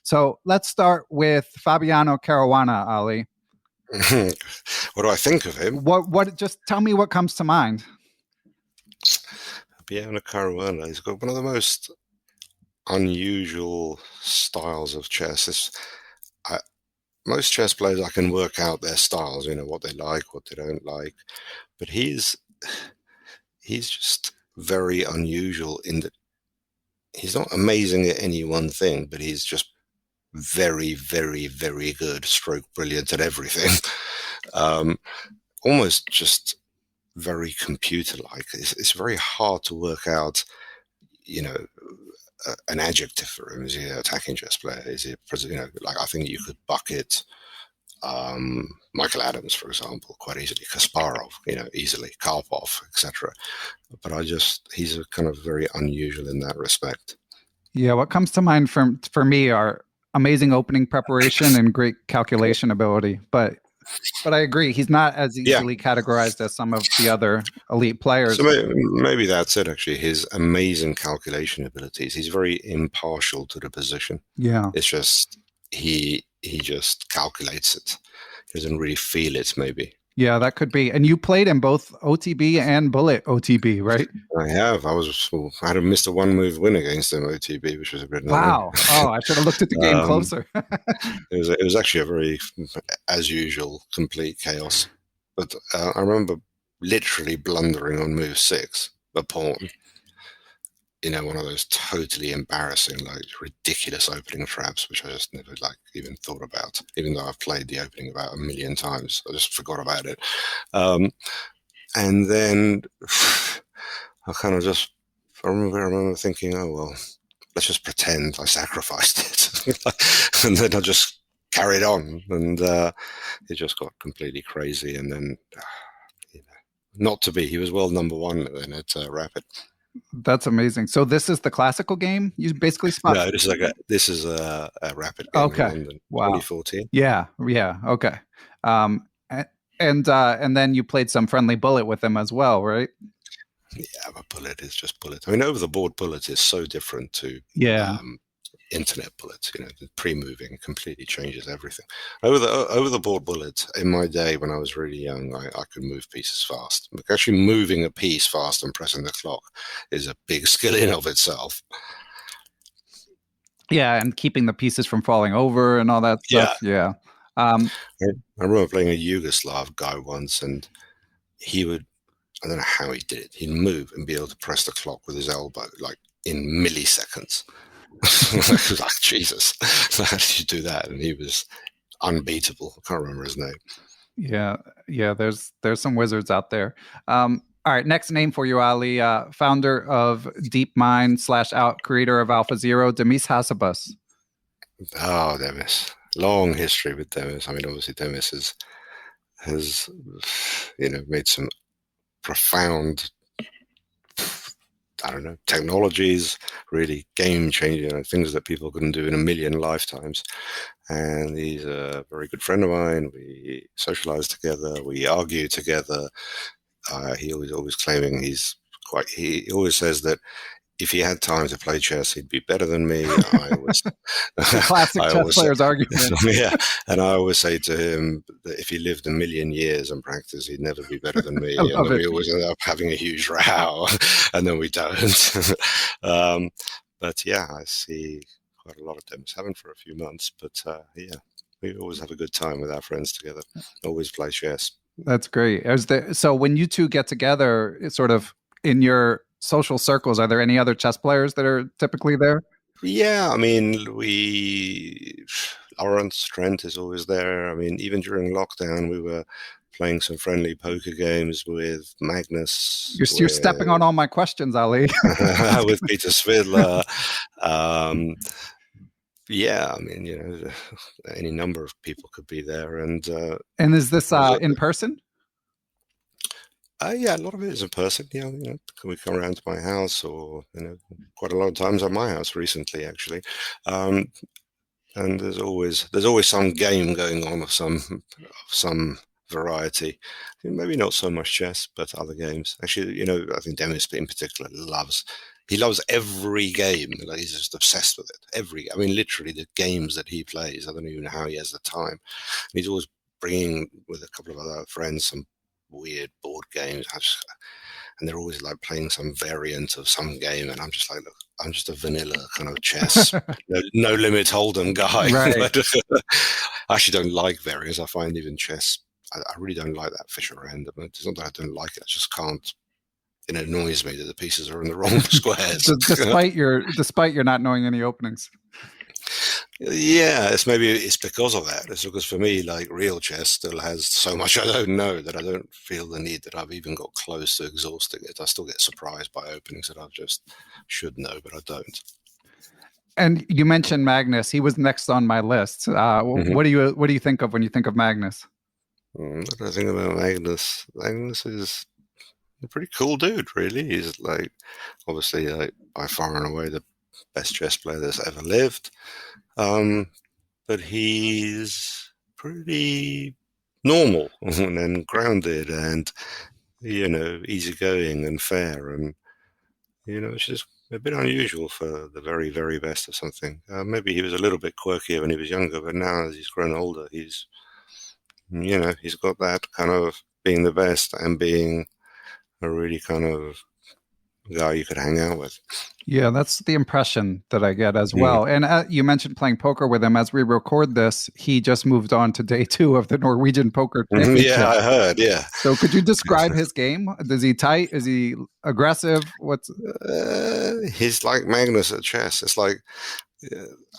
So let's start with Fabiano Caruana, Ali. What do I think of him? What? Just tell me what comes to mind. Fabiano Caruana, he's got one of the most unusual styles of chess. Most chess players, I can work out their styles, what they like, what they don't like. But he's just very unusual in that he's not amazing at any one thing, but he's just very, very, very good, stroke brilliant at everything. Almost just very computer-like. It's very hard to work out, an adjective for him. Is he an attacking chess player? Is he, I think you could bucket Michael Adams, for example, quite easily. Kasparov, easily. Karpov, etc. But he's a kind of very unusual in that respect. Yeah, what comes to mind for me are amazing opening preparation and great calculation ability. But I agree, he's not as easily categorized as some of the other elite players. So maybe that's it, actually. His amazing calculation abilities. He's very impartial to the position. Yeah. It's just, he just calculates it. He doesn't really feel it, maybe. Yeah, that could be. And you played in both OTB and Bullet OTB, right? I have. I had a Mr. One Move win against him OTB, which was a bit annoying. Wow. Oh, I should have looked at the game closer. It was actually a very, as usual, complete chaos. But I remember literally blundering on move 6, the pawn. One of those totally embarrassing, ridiculous opening traps, which I just never even thought about. Even though I've played the opening about 1 million times, I just forgot about it. And then I kind of I remember thinking, oh well, let's just pretend I sacrificed it, and then I just carried on, and it just got completely crazy. And then, not to be, he was world number 1 then at Rapid. That's amazing. So this is the classical game you basically spot? No, this is a Rapid game in London, 2014. Yeah. Okay. And then you played some friendly Bullet with him as well, right? Yeah, but Bullet is just Bullet. I mean, over the board Bullet is so different to internet Bullet. The pre-moving completely changes everything. Over the board Bullet, in my day when I was really young, I could move pieces fast. Actually, moving a piece fast and pressing the clock is a big skill in of itself. Yeah, and keeping the pieces from falling over and all that stuff. Yeah. I remember playing a Yugoslav guy once, and he would, I don't know how he did it, he'd move and be able to press the clock with his elbow, in milliseconds. Like, Jesus, how did you do that? And he was unbeatable. I can't remember his name. Yeah, there's some wizards out there. All right, next name for you, Ali. Founder of DeepMind / creator of AlphaZero, Demis Hassabis. Oh, Demis. Long history with Demis. I mean, obviously Demis has made some profound, I don't know, technologies, really game-changing, things that people couldn't do in a million lifetimes. And he's a very good friend of mine. We socialize together. We argue together. He always claiming he always says that if he had time to play chess, he'd be better than me. The classic chess player's argument. Yeah, and I always say to him that if he lived a million years and practiced, he'd never be better than me. And then we always end up having a huge row, and then we don't. But yeah, I see quite a lot of Demis. Haven't for a few months, but yeah, we always have a good time with our friends together. Always play chess. That's great. So when you two get together, it's sort of in your social circles, are there any other chess players that are typically there? Yeah, I mean, Lawrence Trent is always there. I mean, even during lockdown, we were playing some friendly poker games with Magnus. You're stepping on all my questions, Ali. With Peter Svidler. Yeah, I mean, any number of people could be there. And is this in person? Yeah, a lot of it is in person. Can we come around to my house, or quite a lot of times at my house recently, actually. And there's always some game going on of some variety. Maybe not so much chess, but other games. Actually, I think Demis in particular loves every game. Like, he's just obsessed with it. Literally the games that he plays. I don't even know how he has the time. And he's always bringing with a couple of other friends some weird board games, and they're always like playing some variant of some game, and I'm just like, look, I'm just a vanilla kind of chess, no limit hold'em guy. Right. I actually don't like variants. I find even chess, I really don't like that fish around. It's not that I don't like it, I just can't. It annoys me that the pieces are in the wrong squares. despite your not knowing any openings. Yeah, it's because of that. It's because for me, like, real chess still has so much I don't know that I don't feel the need that I've even got close to exhausting it. I still get surprised by openings that I just should know, but I don't. And you mentioned Magnus. He was next on my list. What do you think of when you think of Magnus? What do I think about Magnus? Magnus is a pretty cool dude, really. He's like, obviously, like, by far and away the best chess player that's ever lived. But he's pretty normal and grounded and, easygoing and fair. And, it's just a bit unusual for the very, very best of something. Maybe he was a little bit quirkier when he was younger, but now as he's grown older, he's got that kind of being the best and being a really kind of guy you could hang out with. Yeah, that's the impression that I get as well. And you mentioned playing poker with him. As we record this, he just moved on to day 2 of the Norwegian Poker Championship. Yeah, I heard, yeah. So could you describe his game? Is he tight? Is he aggressive? He's like Magnus at chess. It's like,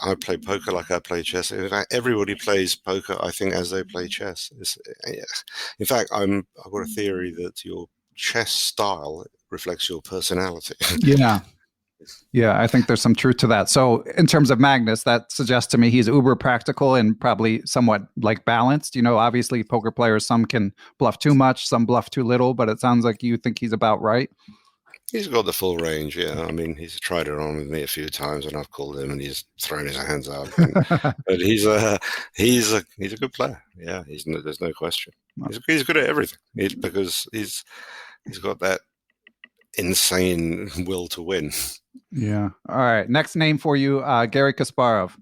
I play poker like I play chess. In fact, everybody plays poker, I think, as they play chess. In fact, I've got a theory that your chess style reflects your personality. Yeah, I think there's some truth to that. So in terms of Magnus, that suggests to me he's uber practical and probably somewhat like balanced. Obviously poker players, some can bluff too much, some bluff too little, but it sounds like you think he's about right. He's got the full range, yeah. I mean, he's tried it on with me a few times, and I've called him, and he's thrown his hands up. But he's a good player. Yeah, there's no question. He's good at everything because he's got that insane will to win. Yeah. All right. Next name for you, Garry Kasparov.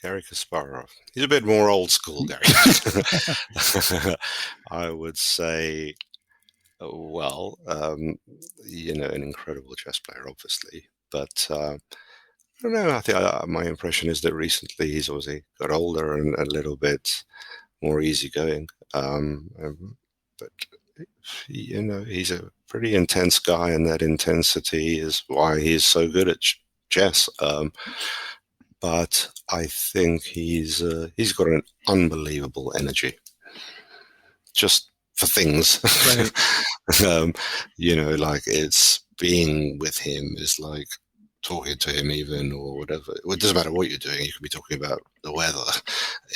Garry Kasparov. He's a bit more old school, Garry. I would say, an incredible chess player, obviously. But I don't know. I think my impression is that recently he's obviously got older and a little bit more easygoing. But he's a pretty intense guy, and that intensity is why he's so good at chess. But I think he's got an unbelievable energy, just for things. Right. Like it's being with him is like talking to him even, or whatever. It doesn't matter what you're doing. You could be talking about the weather.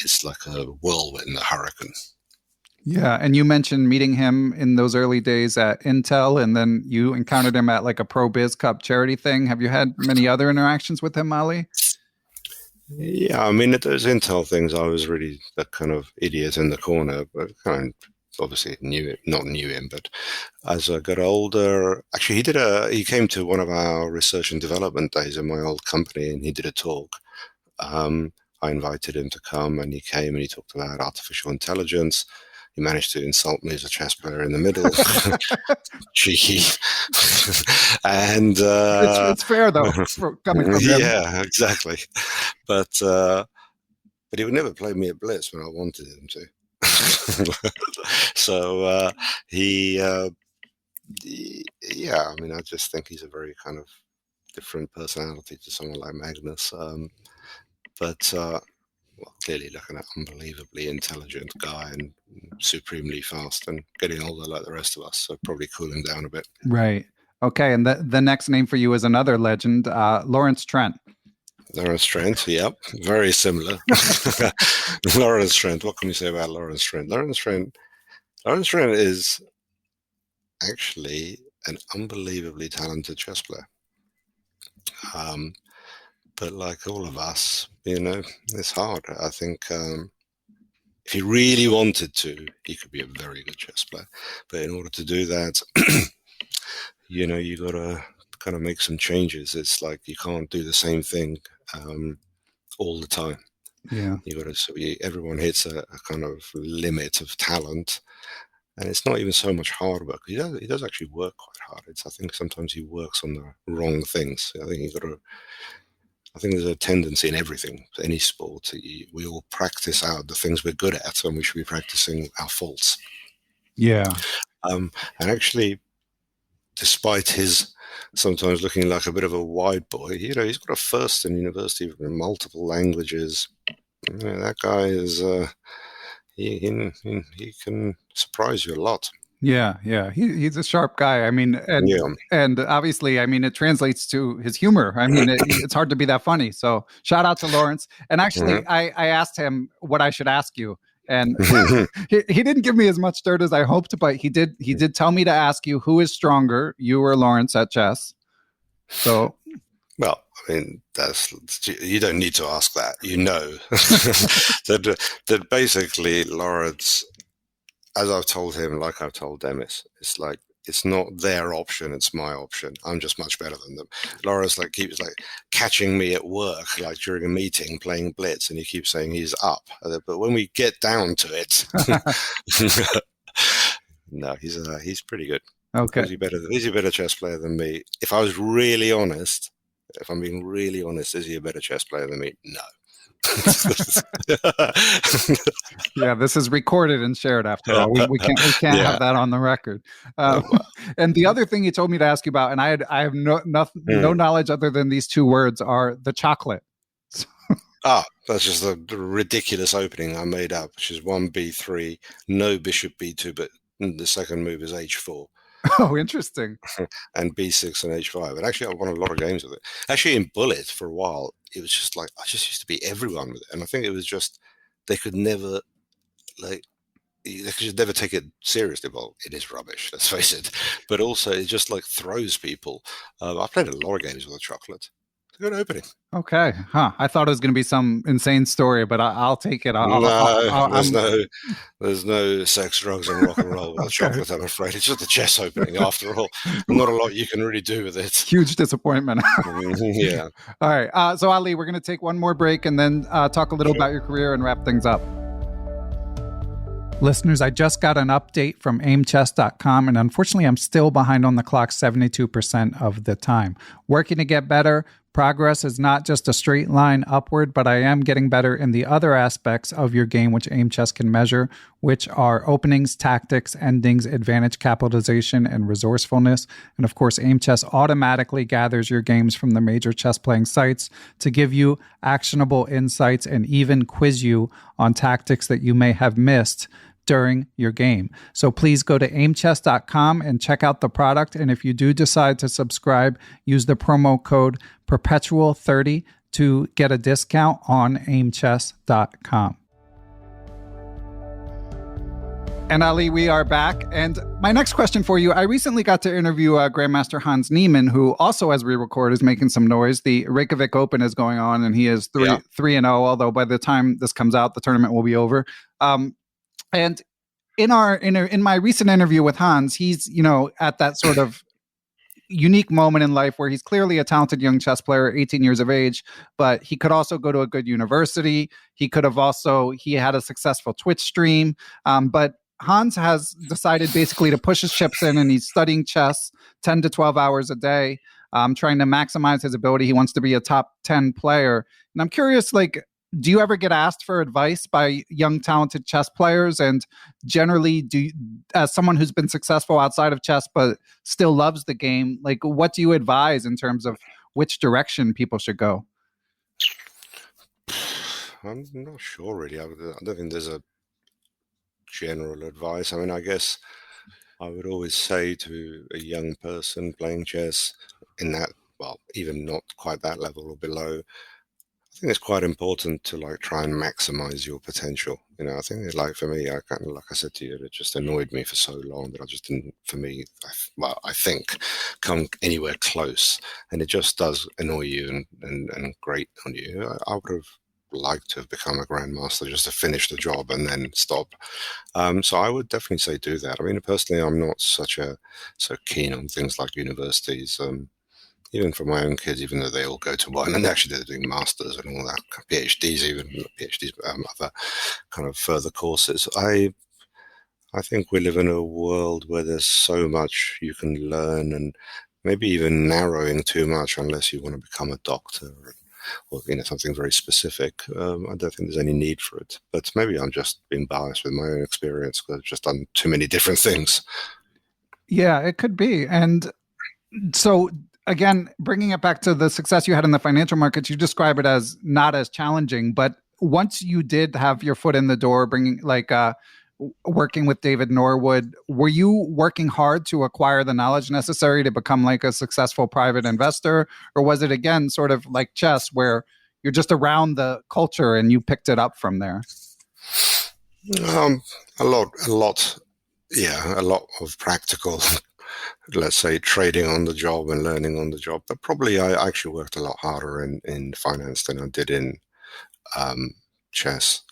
It's like a whirlwind, a hurricane. Yeah, and you mentioned meeting him in those early days at Intel, and then you encountered him at like a Pro Biz Cup charity thing. Have you had many other interactions with him, Ali? Yeah, I mean, at those Intel things, I was really the kind of idiot in the corner, but kind of obviously not knew him, but as I got older, actually he came to one of our research and development days in my old company, and he did a talk. I invited him to come, and he came and he talked about artificial intelligence. He managed to insult me as a chess player in the middle. Cheeky. And it's fair though, coming from him. Yeah, exactly. But he would never play me at Blitz when I wanted him to. So yeah, I mean, I just think he's a very kind of different personality to someone like Magnus. Clearly like an unbelievably intelligent guy and supremely fast and getting older like the rest of us, so probably cooling down a bit. Right. Okay, and the next name for you is another legend, Lawrence Trent. Lawrence Trent, yep, very similar. Lawrence Trent, what can we say about Lawrence Trent? Lawrence Trent is actually an unbelievably talented chess player. But like all of us, it's hard. I think if he really wanted to, he could be a very good chess player. But in order to do that, you got to kind of make some changes. It's like you can't do the same thing all the time. Yeah, you got to. Everyone hits a kind of limit of talent, and it's not even so much hard work. He does actually work quite hard. I think sometimes he works on the wrong things. I think there's a tendency in everything, any sport. We all practice out the things we're good at, and we should be practicing our faults. Yeah. And actually, despite his sometimes looking like a bit of a wide boy, he's got a first in university in multiple languages. That guy is he can surprise you a lot. Yeah, he's a sharp guy. I mean, and obviously, I mean, it translates to his humor. I mean, it's hard to be that funny. So shout out to Lawrence. And actually, I asked him what I should ask you, and he didn't give me as much dirt as I hoped, but he did tell me to ask you who is stronger, you or Lawrence at chess. So. Well, I mean, you don't need to ask that. That basically Lawrence, as I've told him, like I've told Demis, it's like it's not their option, it's my option. I'm just much better than them. Lawrence keeps catching me at work, like during a meeting playing Blitz, and he keeps saying he's up. But when we get down to it, no, he's pretty good. Okay, he's a better chess player than me. If I was really honest. If I'm being really honest, is he a better chess player than me? No. Yeah, this is recorded and shared after all. We can't have that on the record. And the other thing he told me to ask you about, and I have no knowledge other than these two words, are the chocolate. That's just the ridiculous opening I made up, which is 1b3, no bishop b2, but the second move is h4. Oh, interesting. And b6 and h5. And actually, I won a lot of games with it. Actually, in Bullet, for a while, it was just like, I just used to beat everyone with it. And I think it was just, they could never, they could just never take it seriously. Well, it is rubbish, let's face it. But also, it just throws people. I played a lot of games with a chocolate. It's a good opening. Okay. I thought it was going to be some insane story, but I'll take it. There's no sex, drugs, and rock and roll with a chocolate, I'm afraid. It's just a chess opening, after all. Not a lot you can really do with it. Huge disappointment. Yeah. All right. So, Ali, we're going to take one more break and then talk a little about your career and wrap things up. Listeners, I just got an update from Aimchess.com, and unfortunately, I'm still behind on the clock 72% of the time. Working to get better. Progress is not just a straight line upward, but I am getting better in the other aspects of your game, which Aimchess can measure, which are openings, tactics, endings, advantage capitalization, and resourcefulness. And of course, Aimchess automatically gathers your games from the major chess playing sites to give you actionable insights and even quiz you on tactics that you may have missed during your game. So please go to aimchess.com and check out the product. And if you do decide to subscribe, use the promo code Perpetual30 to get a discount on aimchess.com. And Ali, we are back. And my next question for you, I recently got to interview Grandmaster Hans Niemann, who also, as we record, is making some noise. The Reykjavik Open is going on, and he is 3-0, although by the time this comes out, the tournament will be over. And in my recent interview with Hans, he's, at that sort of unique moment in life where he's clearly a talented young chess player, 18 years of age, but he could also go to a good university. He had a successful Twitch stream, but Hans has decided basically to push his chips in, and he's studying chess 10 to 12 hours a day, trying to maximize his ability. He wants to be a top 10 player. And I'm curious, do you ever get asked for advice by young, talented chess players? And generally, as someone who's been successful outside of chess but still loves the game, what do you advise in terms of which direction people should go? I'm not sure, really. I don't think there's a general advice. I mean, I guess I would always say to a young person playing chess in that, even not quite that level or below, I think it's quite important to try and maximize your potential. I think for me, I kind of, like I said to you, it just annoyed me for so long that I just didn't, for me, I think, come anywhere close. And it just does annoy you and grate on you. I would have liked to have become a grandmaster just to finish the job and then stop. So I would definitely say do that. I mean, personally, I'm not so keen on things like universities. Even for my own kids, even though they all go to one, and actually they're doing masters and all that, PhDs, other kind of further courses. I think we live in a world where there's so much you can learn, and maybe even narrowing too much unless you want to become a doctor or something very specific. I don't think there's any need for it. But maybe I'm just being biased with my own experience because I've just done too many different things. Yeah, it could be. And so, again, bringing it back to the success you had in the financial markets, you describe it as not as challenging. But once you did have your foot in the door, working with David Norwood, were you working hard to acquire the knowledge necessary to become a successful private investor? Or was it, again, sort of like chess where you're just around the culture and you picked it up from there? A lot of practical, let's say, trading on the job and learning on the job. But probably I actually worked a lot harder in finance than I did in chess.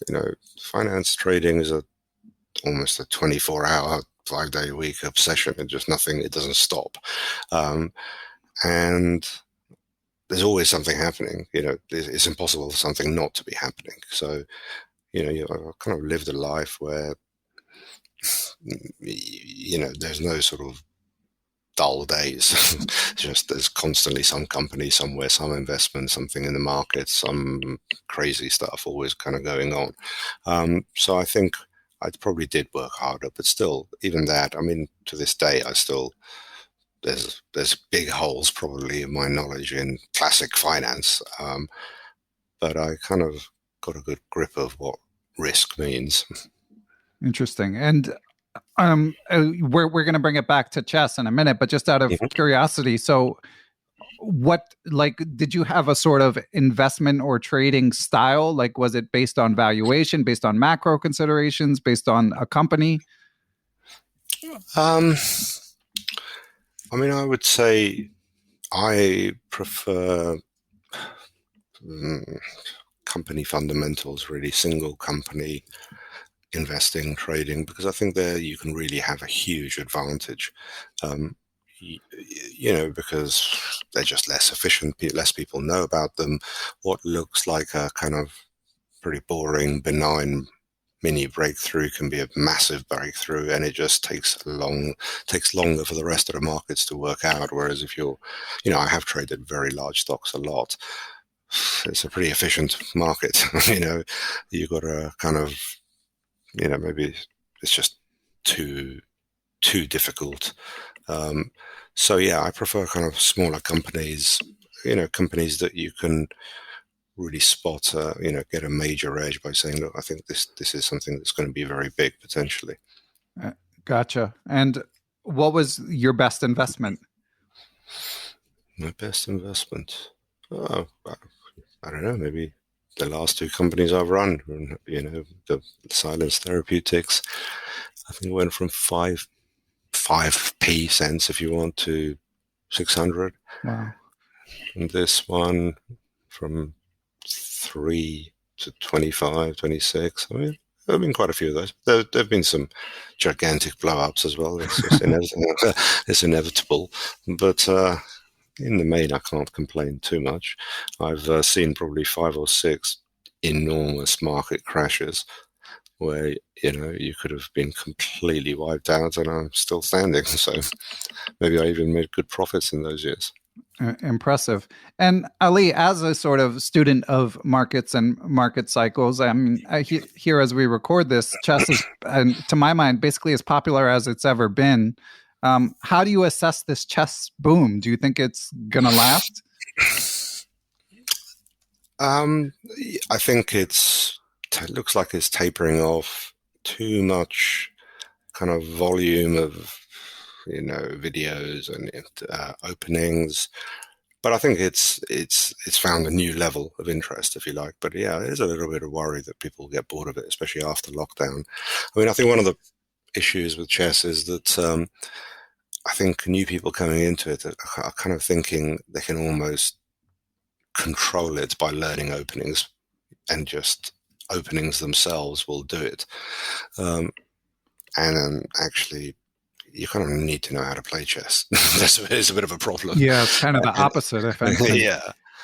Finance trading is almost a 24-hour, 5-day-a-week obsession. It's just nothing. It doesn't stop. And there's always something happening. It's impossible for something not to be happening. So, I kind of lived a life where, there's no sort of dull days. Just there's constantly some company somewhere, some investment, something in the market, some crazy stuff always kind of going on. So I think I probably did work harder, but still, even that, I mean, to this day, there's big holes probably in my knowledge in classic finance. But I kind of got a good grip of what risk means. Interesting. And we're going to bring it back to chess in a minute, but just out of curiosity, so did you have a sort of investment or trading style? Was it based on valuation, based on macro considerations, based on a company? I mean, I would say I prefer company fundamentals, really, single company investing, trading, because I think there you can really have a huge advantage. Because they're just less efficient, less people know about them. What looks like a kind of pretty boring, benign mini breakthrough can be a massive breakthrough, and it just takes longer for the rest of the markets to work out. Whereas if I have traded very large stocks a lot. It's a pretty efficient market. You've got a kind of, maybe it's just too difficult. So yeah, I prefer kind of smaller companies, companies that you can really spot, get a major edge by saying, look, I think this is something that's going to be very big potentially. Gotcha. And what was your best investment? My best investment? Oh, I don't know, maybe the last two companies I've run, the Silence Therapeutics. I think it went from 5p cents, if you want, to 600. Wow. And this one from 3 to 25, 26. I mean, there have been quite a few of those. There have been some gigantic blow-ups as well. It's just it's inevitable. But in the main, I can't complain too much. I've seen probably 5 or 6 enormous market crashes where, you could have been completely wiped out, and I'm still standing. So maybe I even made good profits in those years. Impressive. And Ali, as a sort of student of markets and market cycles, I mean, here as we record this, chess is, and to my mind, basically as popular as it's ever been. How do you assess this chess boom? Do you think it's going to last? I think it looks like it's tapering off. Too much kind of volume of videos and openings, but I think it's found a new level of interest, if you like. But yeah, there's a little bit of worry that people get bored of it, especially after lockdown. I mean, I think one of the issues with chess is that I think new people coming into it are kind of thinking they can almost control it by learning openings, and just openings themselves will do it. And actually, you kind of need to know how to play chess. It's a bit of a problem. Yeah, it's kind of the opposite, if anything. Yeah,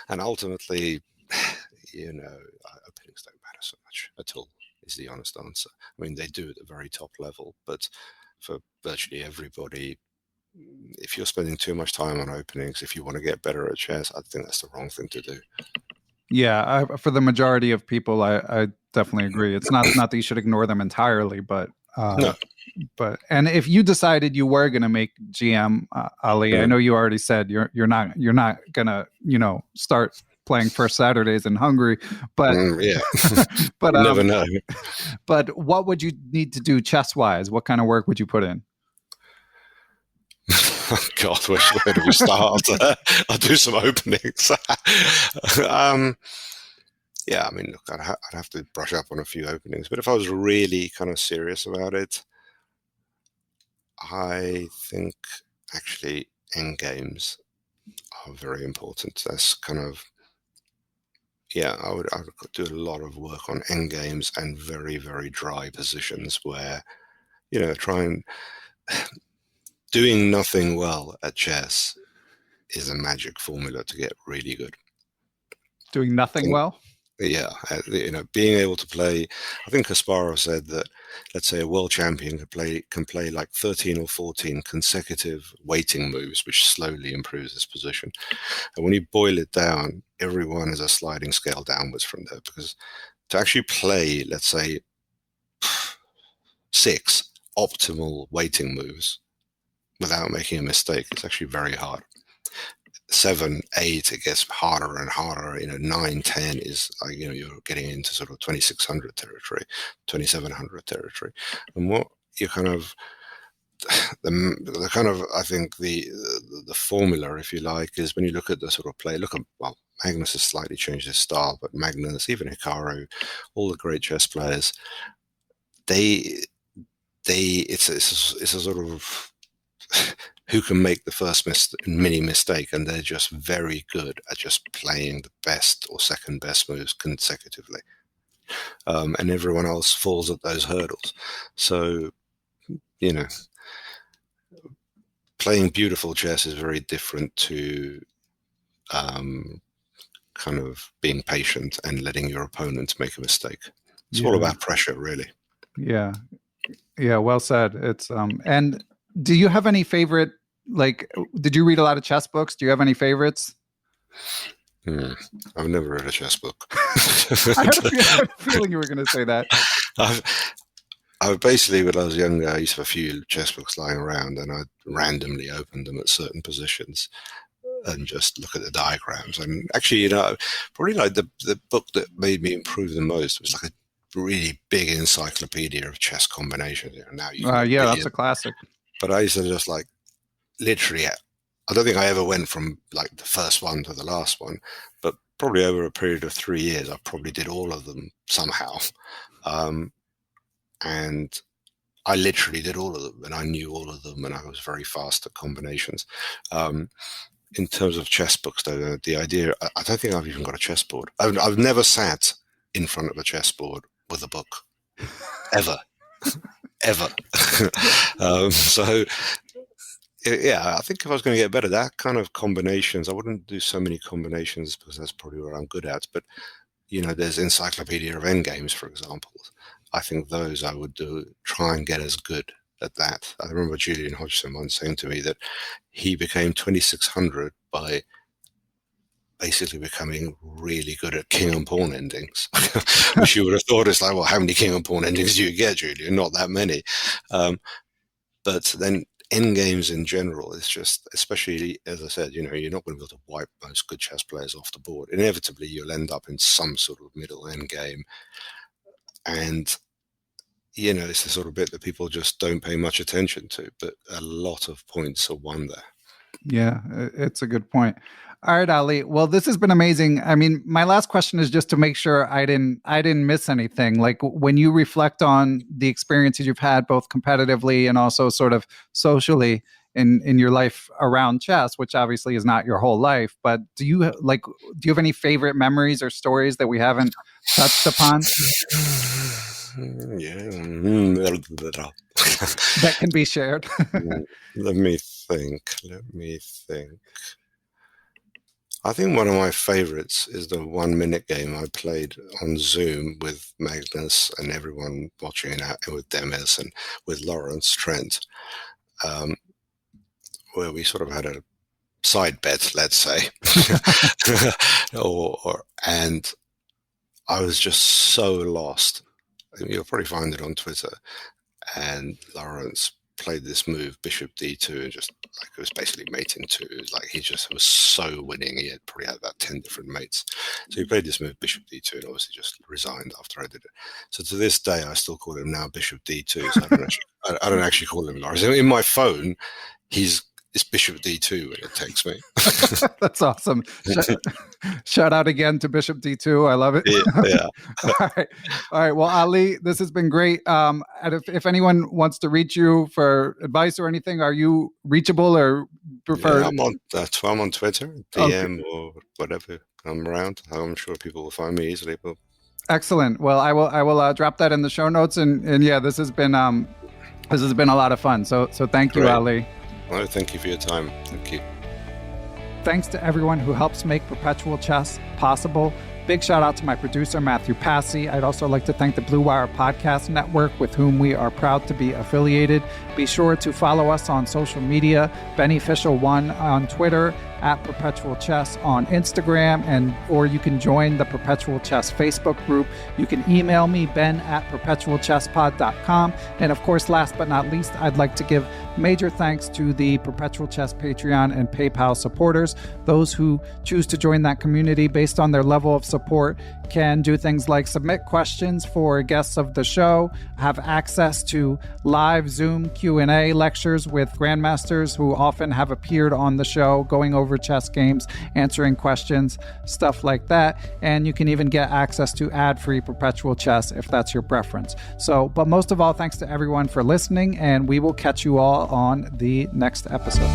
and ultimately, openings don't matter so much at all, is the honest answer. I mean, they do at the very top level, but for virtually everybody, if you're spending too much time on openings, if you want to get better at chess, I think that's the wrong thing to do. Yeah, for the majority of people, I definitely agree. It's not that you should ignore them entirely, but no. But and if you decided you were going to make GM, Ali, I know you already said you're not gonna start playing first Saturdays in Hungary, but yeah, but you never know. But what would you need to do chess wise? What kind of work would you put in? God, where do we start? I'll do some openings. Yeah, I mean, look, I'd have to brush up on a few openings, but if I was really kind of serious about it, I think actually endgames are very important. That's kind of, I would do a lot of work on endgames and very, very dry positions where, doing nothing well at chess is a magic formula to get really good. Doing nothing well? Yeah, being able to play. I think Kasparov said that, let's say, a world champion can play like 13 or 14 consecutive waiting moves, which slowly improves his position. And when you boil it down, everyone is a sliding scale downwards from there, because to actually play, let's say, 6 optimal waiting moves without making a mistake, it's actually very hard. 7, 8, it gets harder and harder. 9, 10 is like, you're getting into sort of 2600 territory, 2700 territory. And what you kind of, the kind of, I think the formula, if you like, is when you look at the sort of play, Magnus has slightly changed his style, but Magnus, even Hikaru, all the great chess players, it's a sort of who can make the first mini mistake, and they're just very good at just playing the best or second best moves consecutively, and everyone else falls at those hurdles. So, playing beautiful chess is very different to kind of being patient and letting your opponent make a mistake. It's all about pressure, really. Yeah, well said. It's and do you have any favorite, did you read a lot of chess books? Do you have any favorites? I've never read a chess book. I had a feeling you were going to say that. I've basically, when I was younger, I used to have a few chess books lying around, and I randomly opened them at certain positions. and just look at the diagrams. And actually, probably like the book that made me improve the most was like a really big encyclopedia of chess combinations. Now you can Yeah, that's a classic. But I used to just like literally, I don't think I ever went from like the first one to the last one, but probably over a period of 3 years, I probably did all of them somehow. And I literally did all of them, and I knew all of them, and I was very fast at combinations. In terms of chess books, though, the idea, I don't think I've even got a chessboard. I've never sat in front of a chessboard with a book, ever, ever. So, yeah, I think if I was going to get better, that kind of combinations, I wouldn't do so many combinations because that's probably what I'm good at. But, there's Encyclopedia of Endgames, for example. I think those I would try and get as good at that. I remember Julian Hodgson once saying to me that he became 2600 by basically becoming really good at king and pawn endings, which you would have thought is like, well, how many king and pawn endings do you get, Julian? Not that many. But then endgames in general is just, especially, as I said, you're not going to be able to wipe most good chess players off the board. Inevitably, you'll end up in some sort of middle endgame. And it's the sort of bit that people just don't pay much attention to, but a lot of points are won there. Yeah, it's a good point. All right, Ali. Well, this has been amazing. I mean, my last question is just to make sure I didn't miss anything. Like when you reflect on the experiences you've had both competitively and also sort of socially in your life around chess, which obviously is not your whole life, but do you have any favorite memories or stories that we haven't touched upon? Yeah. That can be shared. Let me think. I think one of my favorites is the 1 minute game I played on Zoom with Magnus and everyone watching it, and with Demis and with Lawrence Trent, where we sort of had a side bet, let's say, and I was just so lost. You'll probably find it on Twitter. And Lawrence played this move, bishop d2, and just like it was basically mate in two. It was like he just was so winning. He had probably had about 10 different mates. So he played this move, bishop d2, and obviously just resigned after I did it. So to this day, I still call him now bishop d2. So I don't actually call him Lawrence. In my phone, it's bishop d2 when it takes me. That's awesome. Shout out again to bishop d2. I love it. Yeah. All right. Well, Ali, this has been great. And if anyone wants to reach you for advice or anything, are you reachable or prefer? Yeah, I'm on Twitter, DM or whatever. I'm around. I'm sure people will find me easily. But excellent. Well, I will drop that in the show notes. And yeah, this has been a lot of fun. So thank you, Ali. Well, thank you for your time. Thank you. Thanks to everyone who helps make Perpetual Chess possible. Big shout out to my producer, Matthew Passy. I'd also like to thank the Blue Wire Podcast Network, with whom we are proud to be affiliated. Be sure to follow us on social media, Beneficial1 on Twitter, at Perpetual Chess on Instagram, or you can join the Perpetual Chess Facebook group. You can email me, ben@perpetualchesspod.com. And of course, last but not least, I'd like to give major thanks to the Perpetual Chess Patreon and PayPal supporters. Those who choose to join that community based on their level of support can do things like submit questions for guests of the show, have access to live Zoom Q&A lectures with grandmasters who often have appeared on the show, going over chess games, answering questions, stuff like that. And you can even get access to ad-free Perpetual Chess if that's your preference. But most of all, thanks to everyone for listening, and we will catch you all on the next episode.